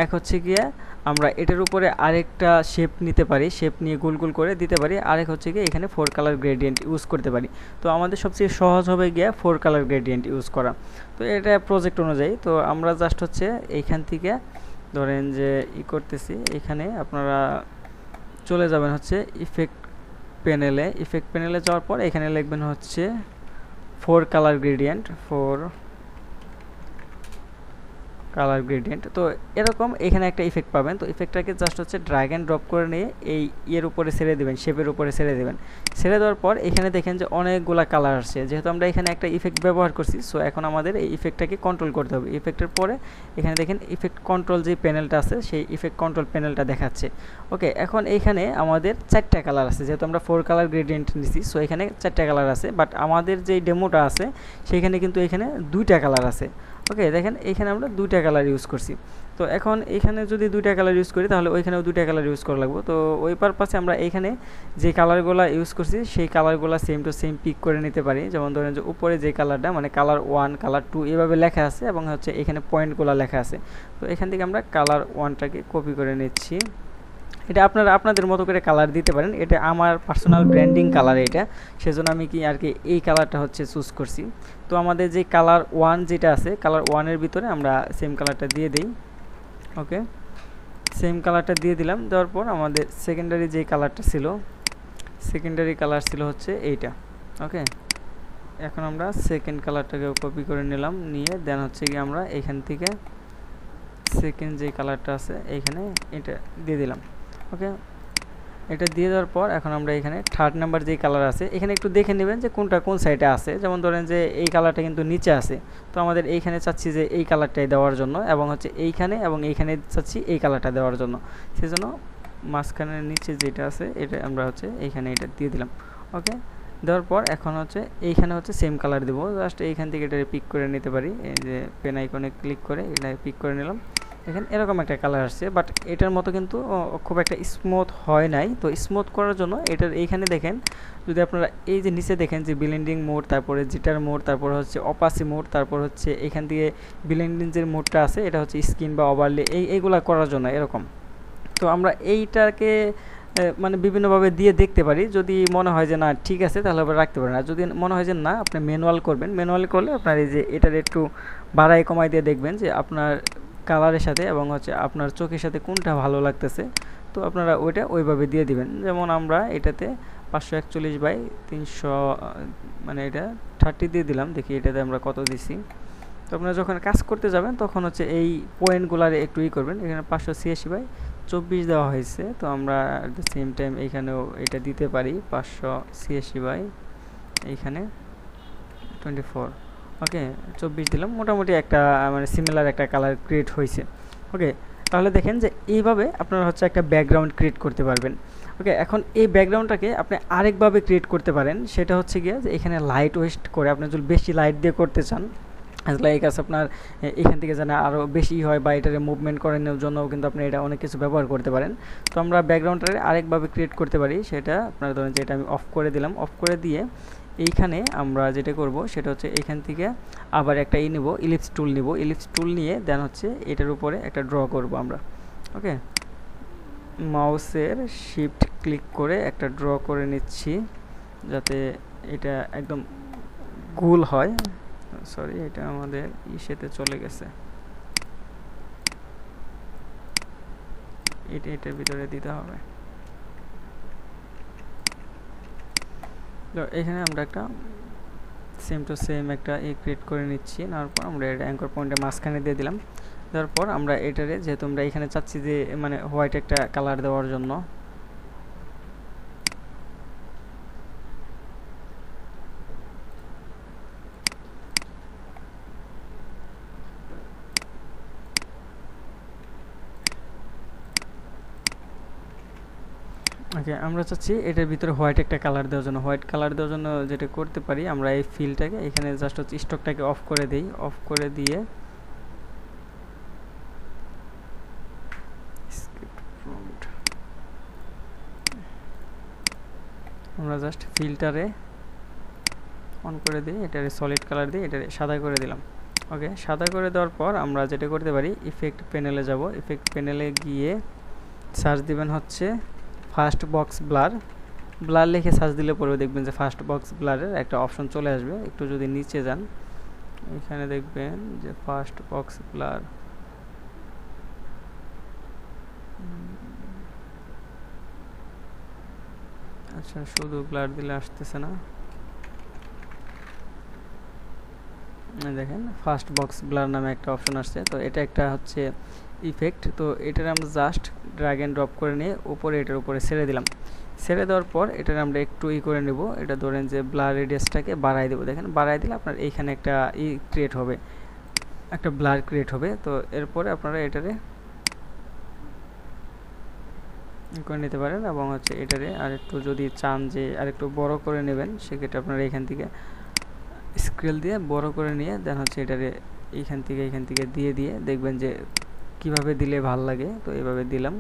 এক হচ্ছে গিয়ে আমরা এটার উপরে আরেকটা শেপ নিতে পারি, শেপ নিয়ে গোল গোল করে দিতে পারি। আরেক হচ্ছে গিয়ে এখানে 4 কালার গ্রেডিয়েন্ট ইউজ করতে পারি। তো আমাদের সবচেয়ে সহজ হবে গিয়ে 4 কালার গ্রেডিয়েন্ট ইউজ করা। তো এটা প্রজেক্ট অনুযায়ী, তো আমরা জাস্ট হচ্ছে এইখান থেকে ধরেন যে করতেছি, এখানে আপনারা চলে যাবেন হচ্ছে ইফেক্ট প্যানেলে। ইফেক্ট প্যানেলে যাওয়ার পর এখানে লিখবেন হচ্ছে 4 কালার গ্রেডিয়েন্ট, 4 কালার গ্রেডিয়েন্ট। তো এরকম এখানে একটা ইফেক্ট পাবেন। তো ইফেক্টটাকে জাস্ট হচ্ছে ড্র্যাগ অ্যান্ড ড্রপ করে নিয়ে এই এর উপরে ছেড়ে দেবেন, শেপের উপরে ছেড়ে দেবেন। ছেড়ে দেওয়ার পর এখানে দেখেন যে অনেকগুলা কালার আসছে। যেহেতু আমরা এখানে একটা ইফেক্ট ব্যবহার করছি, সো এখন আমাদের এই ইফেক্টটাকে কন্ট্রোল করতে হবে। ইফেক্টের পরে এখানে দেখেন ইফেক্ট কন্ট্রোল যে প্যানেলটা আছে, সেই ইফেক্ট কন্ট্রোল প্যানেলটা দেখাচ্ছে। ওকে, এখন এইখানে আমাদের 4টা কালার আছে। যেহেতু আমরা 4 কালার গ্রেডিয়েন্ট নিছি, সো এখানে 4টা কালার আছে। বাট আমাদের যেই ডেমোটা আছে সেইখানে কিন্তু এখানে 2টা কালার আছে। ওকে, দেখেন এইখানে আমরা 2টা কালার ইউজ করছি। তো এখন এইখানে যদি 2টা কালার ইউজ করি তাহলে ওইখানেও 2টা কালার ইউজ করা লাগবে। তো ওই পারপাসে আমরা এইখানে যে কালারগুলো ইউজ করছি সেই কালারগুলো সেম টু সেম পিক করে নিতে পারি। যেমন ধরেন যে উপরে যে কালারটা মানে কালার 1 কালার 2 এভাবে লেখা আছে এবং হচ্ছে এখানে পয়েন্টগুলো লেখা আছে। তো এখান থেকে আমরা কালার 1টাকে কপি করে নিচ্ছি। এটা আপনারা আপনাদের মতো করে কালার দিতে পারেন। এটা আমার পার্সোনাল ব্র্যান্ডিং কালার এটা, সেজন্য আমি কি আর কি এই কালারটা হচ্ছে চুজ করছি। তো আমাদের যে কালার 1 যেটা আছে, কালার 1-এর ভিতরে আমরা সেম কালারটা দিয়ে দিই। ওকে, সেম কালারটা দিয়ে দিলাম। দেওয়ার পর আমাদের সেকেন্ডারি যে কালারটা ছিল, সেকেন্ডারি কালার ছিল হচ্ছে এইটা। ওকে, এখন আমরা সেকেন্ড কালারটাকেও কপি করে নিলাম, নিয়ে দেন হচ্ছে কি আমরা এখান থেকে সেকেন্ড যে কালারটা আছে এইখানে এটা দিয়ে দিলাম। ওকে, এটা দিয়ে দেওয়ার পর এখন আমরা এখানে থার্ড নাম্বার যেই কালার আছে এখানে একটু দেখে নেবেন যে কোনটা কোন সাইডে আছে। যেমন ধরেন যে এই কালারটা কিন্তু নিচে আছে, তো আমাদের এইখানে চাচ্ছি যে এই কালারটাই দেওয়ার জন্য, এবং হচ্ছে এইখানে এবং এইখানে চাচ্ছি এই কালারটা দেওয়ার জন্য। সেজন্য মাঝখানের নিচে যেটা আছে এটা আমরা হচ্ছে এইখানে এটা দিয়ে দিলাম। ওকে, দেওয়ার পর এখন হচ্ছে এইখানে হচ্ছে সেম কালার দেবো। জাস্ট এইখান থেকে এটা পিক করে নিতে পারি, এই যে পেন আইকনে ক্লিক করে এটা পিক করে নিলাম। এখানে এরকম একটা কালার আসছে, বাট এটার মতো কিন্তু খুব একটা স্মুথ হয় নাই। তো স্মুথ করার জন্য এটার এইখানে দেখেন, যদি আপনারা এই যে নিচে দেখেন যে ব্লেন্ডিং মোড, তারপরে জিটার মোড, তারপর হচ্ছে অপাসি মোড, তারপর হচ্ছে এখান থেকে ব্লেন্ডিং যে মোডটা আছে এটা হচ্ছে স্কিন বা ওভারলে এইগুলা করার জন্য এরকম। তো আমরা এইটাকে মানে বিভিন্নভাবে দিয়ে দেখতে পারি। যদি মনে হয় যে না ঠিক আছে তাহলে আবার রাখতে পারেন, আর যদি মনে হয় যে না আপনি ম্যানুয়াল করবেন, ম্যানুয়াল করলে আপনার এই যে এটার একটু বাড়াই কমাই দিয়ে দেখবেন যে আপনার কালারের সাথে এবং হচ্ছে আপনার চোখের সাথে কোনটা ভালো লাগতেছে। তো আপনারা ওইটা ওইভাবে দিয়ে দিবেন। যেমন আমরা এটাতে 541/300 মানে এটা 30 দিয়ে দিলাম, দেখি এটাতে আমরা কত দিছি। তো আপনারা যখন কাজ করতে যাবেন তখন হচ্ছে এই পয়েন্টগুলার একটু করবেন। এখানে 586/24 দেওয়া হয়েছে, তো আমরা অ্যাট দ্য সেম টাইম এইখানেও এটা দিতে পারি 586 এইখানে 24। ওকে, 24 দিলাম। মোটামুটি একটা মানে সিমিলার একটা কালার ক্রিয়েট হয়েছে। ওকে, তাহলে দেখেন যে এইভাবে আপনারা হচ্ছে একটা ব্যাকগ্রাউন্ড ক্রিয়েট করতে পারবেন। ওকে, এখন এই ব্যাকগ্রাউন্ডটাকে আপনি আরেকভাবে ক্রিয়েট করতে পারেন। সেটা হচ্ছে গিয়ে যে এখানে লাইট ওয়েস্ট করে আপনি যদি বেশি লাইট দিয়ে করতে চান, লাইক আছে আপনার এখান থেকে যেন আরও বেশি হয় বা এটার মুভমেন্ট করানোর জন্য কিন্তু আপনি এটা অনেক কিছু ব্যবহার করতে পারেন। তো আমরা ব্যাকগ্রাউন্ডটাকে আরেকভাবে ক্রিয়েট করতে পারি। সেটা আপনারা ধরেন যে এটা আমি অফ করে দিলাম। অফ করে দিয়ে এইখানে আমরা যেটা করব সেটা হচ্ছে এইখান থেকে আবার একটা নিব, ইলিপস টুল নিব। ইলিপস টুল নিয়ে দেন হচ্ছে এটার উপরে একটা ড্র করব আমরা। ওকে, মাউসের শিফট ক্লিক করে একটা ড্র করে নিচ্ছি যাতে এটা একদম গোল হয়। সরি, এটা আমাদের ইসেতে চলে গেছে, এটার ভিতরে দিতে হবে। তো এখানে আমরা একটা সেম টু সেম একটা ক্রিয়েট করে নিচ্ছি। তারপর আমরা এটা অ্যাঙ্কর পয়েন্টের মাঝখানে দিয়ে দিলাম। তারপর আমরা এটারে যেহেতু আমরা এখানে চাচ্ছি যে মানে হোয়াইট একটা কালার দেওয়ার জন্য, ওকে আমরা চাচ্ছি এটার ভিতরে হোয়াইট একটা কালার দেওয়ার জন্য। হোয়াইট কালার দেওয়ার জন্য যেটা করতে পারি আমরা এই ফিলটাকে এখানে জাস্ট হচ্ছে স্টকটাকে অফ করে দিই। অফ করে দিয়ে আমরা জাস্ট ফিল্টারে অন করে দিই, এটারে সলিড কালার দিয়ে এটারে সাদা করে দিলাম। ওকে, সাদা করে দেওয়ার পর আমরা যেটা করতে পারি, ইফেক্ট প্যানেলে যাব। ইফেক্ট প্যানেলে গিয়ে সার্চ দিবেন হচ্ছে ফার্স্ট বক্স ব্লার। ব্লার লিখে সার্চ দিলে পরে দেখবেন যে ফার্স্ট বক্স ব্লারের একটা অপশন চলে আসবে। একটু যদি নিচে যান, এখানে দেখবেন যে ফার্স্ট বক্স ব্লার। আচ্ছা, শুধু ব্লার দিলে আসতেছে না, দেখেন ফার্স্ট বক্স ব্লার নামে একটা অপশন আসছে। তো এটা একটা হচ্ছে ইফেক্ট। তো এটার আমরা জাস্ট ড্র্যাগ এন্ড ড্রপ করে নিয়ে উপরে এটার উপরে ছেড়ে দিলাম। ছেড়ে দেওয়ার পর এটার আমরা একটু করে নেব। এটা ধরেন যে ব্লার রেডিয়াসটাকে বাড়াই দেবো। দেখেন বাড়াই দিলে আপনার এইখানে একটা ক্রিয়েট হবে, একটা ব্লার ক্রিয়েট হবে। তো এরপরে আপনারা এটারে করে নিতে পারেন এবং হচ্ছে এটারে আরেকটু যদি চান যে আরেকটু বড় করে নেবেন, সেক্ষেত্রে আপনারা এখান থেকে স্কেল দিয়ে বড় করে নিয়ে দেন হচ্ছে এটারে এইখান থেকে দিয়ে দেখবেন যে কিভাবে দিলে ভাল লাগে। তো এইভাবে দিলাম।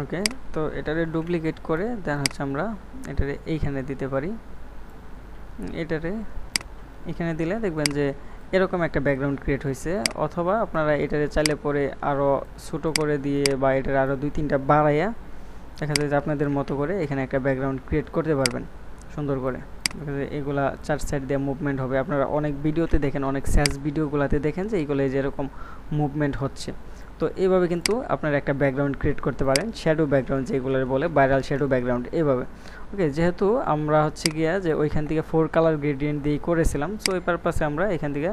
ওকে, তো এটারে ডুপ্লিকেট করে দেন হচ্ছে আমরা এটারে এইখানে দিতে পারি। এটারে এখানে দিলে দেখবেন যে এরকম একটা ব্যাকগ্রাউন্ড ক্রিয়েট হয়েছে। অথবা আপনারা এটারে চাইলে পরে আরও ছোটো করে দিয়ে বা এটার আরও 2-3টা বাড়াইয়া দেখা যায় যে আপনাদের মতো করে এখানে একটা ব্যাকগ্রাউন্ড ক্রিয়েট করতে পারবেন সুন্দর করে। এগুলা 4 সাইড দিয়ে মুভমেন্ট হবে। আপনারা অনেক ভিডিওতে দেখেন, অনেক স্যাজ ভিডিওগুলোতে দেখেন যে এইগুলো যেরকম মুভমেন্ট হচ্ছে। তো এইভাবে কিন্তু আপনারা একটা ব্যাকগ্রাউন্ড ক্রিয়েট করতে পারেন, শ্যাডো ব্যাকগ্রাউন্ড যেগুলো বলে, ভাইরাল শ্যাডো ব্যাকগ্রাউন্ড এইভাবে। ওকে, যেহেতু আমরা হচ্ছে গিয়া যে ওইখান থেকে 4 কালার গ্রেডিয়েন্ট দিয়ে করেছিলাম, সো এই পারপাসে আমরা এখান থেকে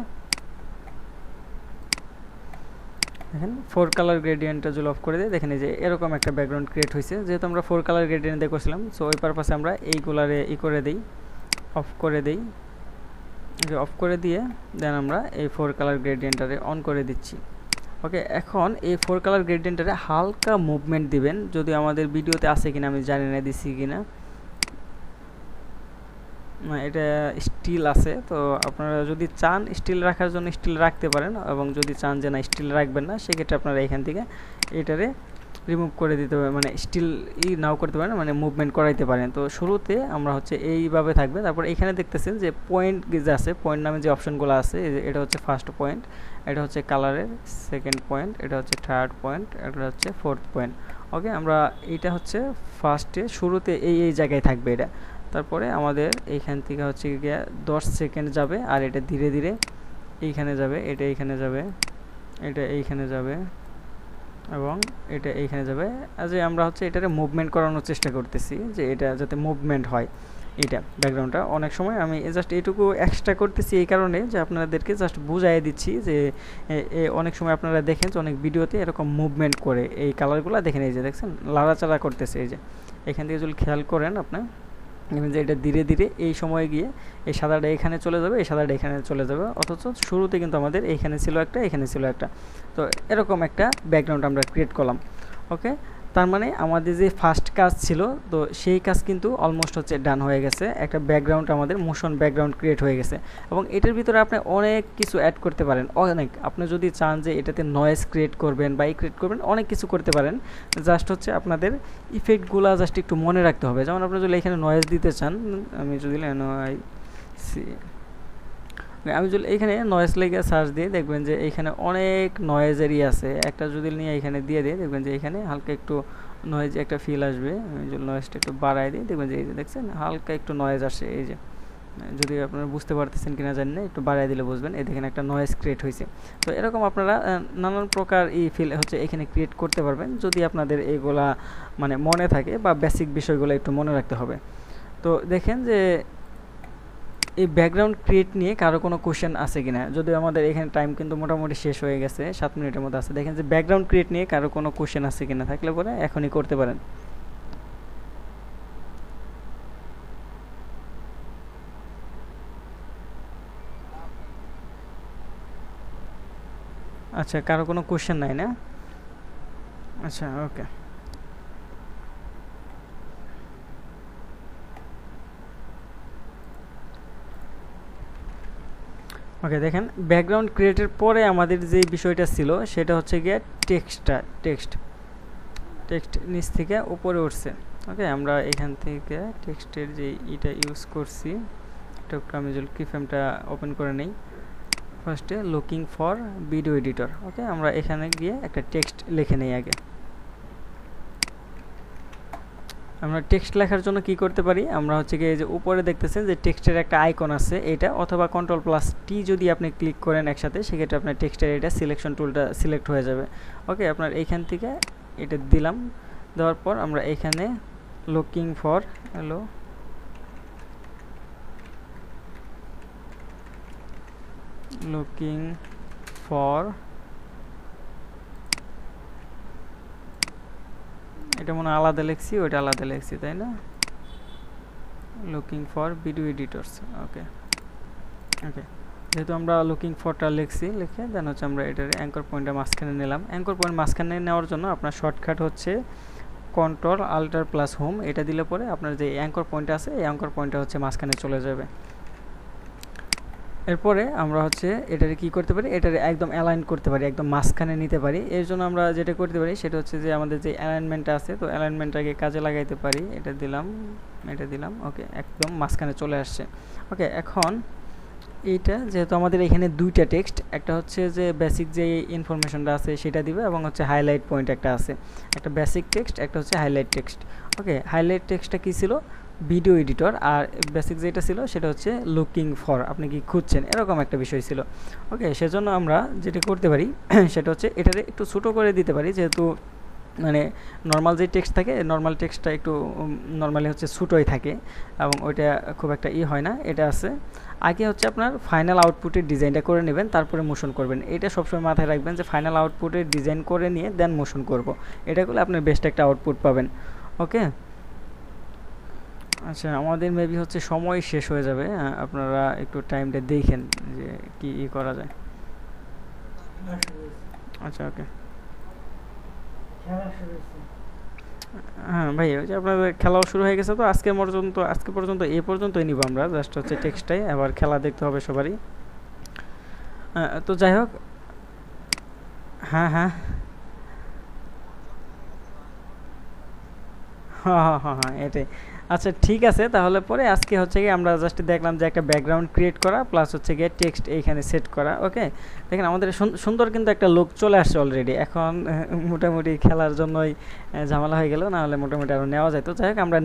দেখেন 4 কালার গ্রেডিয়েন্টটা যদি অফ করে দিই, দেখেন এই যে এরকম একটা ব্যাকগ্রাউন্ড ক্রিয়েট হয়েছে। যেহেতু আমরা 4 কালার গ্রেডিয়েন্ট দিয়ে করছিলাম, সো ওই পারপাসে আমরা এইগুলারে করে দিই, অফ করে দিই। অফ করে দিয়ে দেন আমরা এই 4 কালার গ্রেডিয়েন্টটারে অন করে দিচ্ছি। ওকে, এখন এই 4 কালার গ্রেডিয়েন্টটারে হালকা মুভমেন্ট দিবেন। যদি আমাদের ভিডিওতে আছে কিনা আমি জানি না, দিছি কিনা, এটা স্টিল আছে। তো আপনারা যদি চান স্টিল রাখার জন্য স্টিল রাখতে পারেন, এবং যদি চান যে না স্টিল রাখবেন না, সেক্ষেত্রে আপনারা এখান থেকে এটারে রিমুভ করে দিতে পারেন, মানে স্টিল নাও করতে পারেন, মানে মুভমেন্ট করাইতে পারেন। তো শুরুতে আমরা হচ্ছে এইভাবে থাকবে। তারপর এখানে দেখতেছেন যে পয়েন্ট যে আছে, পয়েন্ট নামে যে অপশনগুলো আছে, এটা হচ্ছে ফার্স্ট পয়েন্ট, এটা হচ্ছে কালারের সেকেন্ড পয়েন্ট, এটা হচ্ছে থার্ড পয়েন্ট, এটা হচ্ছে ফোর্থ পয়েন্ট। ওকে, আমরা এইটা হচ্ছে ফার্স্টে শুরুতে এই জায়গায় থাকবে এটা। তারপরে আমাদের এইখান থেকে হচ্ছে গিয়ে 10 সেকেন্ড যাবে, আর এটা ধীরে ধীরে এইখানে যাবে, এটা এইখানে যাবে, এটা এইখানে যাবে, এবং এটা এইখানে যাবে। আজ আমরা হচ্ছে এটারে মুভমেন্ট করানোর চেষ্টা করতেছি যে এটা যাতে মুভমেন্ট হয়। এটা ব্যাকগ্রাউন্ডটা অনেক সময় আমি জাস্ট এইটুকু এক্সট্রা করতেছি এই কারণে যে আপনাদেরকে জাস্ট বুঝাই দিচ্ছি যে অনেক সময় আপনারা দেখেন যে অনেক ভিডিওতে এরকম মুভমেন্ট করে এই কালারগুলো দেখেন, এই যে দেখছেন লাড়াচাড়া করতেছে। এই যে এখান থেকে যদি খেয়াল করেন আপনার যে এটা ধীরে ধীরে এই সময় গিয়ে এই সাদাটা এখানে চলে যাবে, এই সাদাটা এখানে চলে যাবে, অথচ শুরুতে কিন্তু আমাদের এইখানে ছিল একটা, এখানে ছিল একটা। তো এরকম একটা ব্যাকগ্রাউন্ড আমরা ক্রিয়েট করলাম। ওকে, তার মানে আমাদের যে ফার্স্ট কাজ ছিল, তো সেই কাজ কিন্তু অলমোস্ট হচ্ছে ডান হয়ে গেছে। একটা ব্যাকগ্রাউন্ড আমাদের মোশন ব্যাকগ্রাউন্ড ক্রিয়েট হয়ে গেছে, এবং এটার ভিতরে আপনি অনেক কিছু অ্যাড করতে পারেন। অনেক, আপনি যদি চান যে এটাতে নয়েজ ক্রিয়েট করবেন বা ক্রিয়েট করবেন, অনেক কিছু করতে পারেন। জাস্ট হচ্ছে আপনাদের ইফেক্টগুলো জাস্ট একটু মনে রাখতে হবে। যেমন আপনি যদি এখানে নয়েজ দিতে চান, আমি যদি আমি যদি এখানে নয়েজ লেগে সার্চ দিয়ে দেখবেন যে এখানে অনেক নয়েজেরই আছে। একটা যদি নিয়ে এখানে দিয়ে দিই, দেখবেন যে এখানে হালকা একটু নয়েজ একটা ফিল আসবে। আমি যদি নয়েজটা একটু বাড়াই দিই, দেখবেন যে এই যে দেখছেন হালকা একটু নয়েজ আসে। এই যে যদি আপনারা বুঝতে পারতেছেন কিনা জানি না, একটু বাড়াই দিলে বুঝবেন। এই দেখেন একটা নয়েজ ক্রিয়েট হয়েছে। তো এরকম আপনারা নানান প্রকার ফিল হচ্ছে এখানে ক্রিয়েট করতে পারবেন, যদি আপনাদের এইগুলা মানে মনে থাকে বা বেসিক বিষয়গুলো একটু মনে রাখতে হবে। তো দেখেন যে এই ব্যাকগ্রাউন্ড ক্রিয়েট নিয়ে কারো কোনো কোশ্চেন আছে কিনা। যদিও আমাদের এখানে টাইম কিন্তু মোটামুটি শেষ হয়ে গেছে, 7 মিনিটের মধ্যে আছে। দেখেন যে ব্যাকগ্রাউন্ড ক্রিয়েট নিয়ে কারো কোনো কোশ্চেন আছে কিনা, থাকলে পরে এখনই করতে পারেন। আচ্ছা, কারো কোনো কোশ্চেন নাই না? আচ্ছা, ওকে। ওকে, দেখেন ব্যাকগ্রাউন্ড ক্রিয়েটের পরে আমাদের যে বিষয়টা ছিল সেটা হচ্ছে গিয়ে টেক্সট নিচ থেকে উপরে উঠছে। ওকে, আমরা এখান থেকে টেক্সটের যে এটা ইউজ করছি এটা একটু আমি যদি কিফ্রেমটা ওপেন করে নেই। ফার্স্টে লুকিং ফর ভিডিও এডিটর। ওকে, আমরা এখানে গিয়ে একটা টেক্সট লিখে নেই আগে। আমরা টেক্সট লেখার জন্য কি করতে পারি, আমরা হচ্ছে কি এই যে উপরে দেখতেছেন যে টেক্সটের একটা আইকন আছে এটা, অথবা Ctrl+T যদি আপনি ক্লিক করেন একসাথে, সেক্ষেত্রে আপনার টেক্সটের এটা সিলেকশন টুলটা সিলেক্ট হয়ে যাবে। ওকে, আপনার এইখান থেকে এটা দিলাম, দেওয়ার পর আমরা এখানে লুকিং ফর লুকিং ফর এটা মনে আলাদা লিখছি, ওইটা আলাদা লিখছি, তাই না? Looking for video editors. Okay okay, যেহেতু আমরা লুকিং ফরটা লিখছি, লিখে দেন হচ্ছে আমরা এটার অ্যাঙ্কর পয়েন্টটা মাঝখানে নিলাম। অ্যাঙ্কর পয়েন্ট মাঝখানে নেওয়ার জন্য আপনার শর্টকাট হচ্ছে Ctrl+Alt+Home। এটা দিলে পরে আপনার যে অ্যাঙ্কর পয়েন্ট আছে এই অ্যাঙ্কর পয়েন্টটা হচ্ছে মাঝখানে চলে যাবে। এরপরে আমরা হচ্ছে এটারে কি করতে পারি, এটারে একদম অ্যালাইন করতে পারি, একদম মাঝখানে নিতে পারি। এর জন্য আমরা যেটা করতে পারি সেটা হচ্ছে যে আমাদের যে অ্যালাইনমেন্টটা আছে, তো অ্যালাইনমেন্টটাকে কাজে লাগাইতে পারি। এটা দিলাম, এটা দিলাম। ওকে, একদম মাঝখানে চলে আসছে। ওকে, এখন এইটা যেহেতু আমাদের এখানে দুইটা টেক্সট, একটা হচ্ছে যে বেসিক যে ইনফরমেশনটা আছে সেটা দিবে, এবং হচ্ছে হাইলাইট পয়েন্ট একটা আছে, একটা বেসিক টেক্সট, একটা হচ্ছে হাইলাইট টেক্সট। ওকে, হাইলাইট টেক্সটটা কী ছিল, ভিডিও এডিটর, আর বেসিক যেটা ছিল সেটা হচ্ছে লুকিং ফর, আপনি কি খুঁজছেন, এরকম একটা বিষয় ছিল। ওকে, সেজন্য আমরা যেটা করতে পারি সেটা হচ্ছে এটারে একটু ছোটো করে দিতে পারি, যেহেতু মানে নর্মাল যে টেক্সট থাকে, নর্মাল টেক্সটটা একটু নর্মালি হচ্ছে ছোটোই থাকে এবং ওইটা খুব একটা হয় না। এটা আছে আগে হচ্ছে আপনার ফাইনাল আউটপুটের ডিজাইনটা করে নেবেন, তারপরে মোশন করবেন। এটা সবসময় মাথায় রাখবেন যে ফাইনাল আউটপুটের ডিজাইন করে নিয়ে দেন মোশন করব, এটা করলে আপনার বেস্ট একটা আউটপুট পাবেন। ওকে, আচ্ছা, আমাদের মেবি হচ্ছে সময় শেষ হয়ে যাবে, আপনারা একটু টাইমটা দেখেন যে কি করা যায়। আচ্ছা, ওকে। হ্যাঁ ভাই, ওই যে আপনাদের খেলাও শুরু হয়ে গেছে, তো আজকে পর্যন্ত এই পর্যন্তই নিব আমরা, জাস্ট হচ্ছে টেক্সটাই, আবার খেলা দেখতে হবে সবারই। তো যাই হোক, হ্যাঁ হ্যাঁ হ্যাঁ হ্যাঁ হ্যাঁ হ্যাঁ, এটাই। আচ্ছা ঠিক আছে, তাহলে পরে আজকে হচ্ছে কি আমরা জাস্ট দেখলাম যে একটা ব্যাকগ্রাউন্ড ক্রিয়েট করা প্লাস হচ্ছে গিয়ে টেক্সট এইখানে সেট করা। ওকে, দেখেন আমাদের সুন্দর কিন্তু একটা লুক চলে আসছে অলরেডি। এখন মোটামুটি খেলার জন্যই ঝামেলা হয়ে গেল, না হলে মোটামুটি আরও নেওয়া যায়। তো যাই হোক, আমরা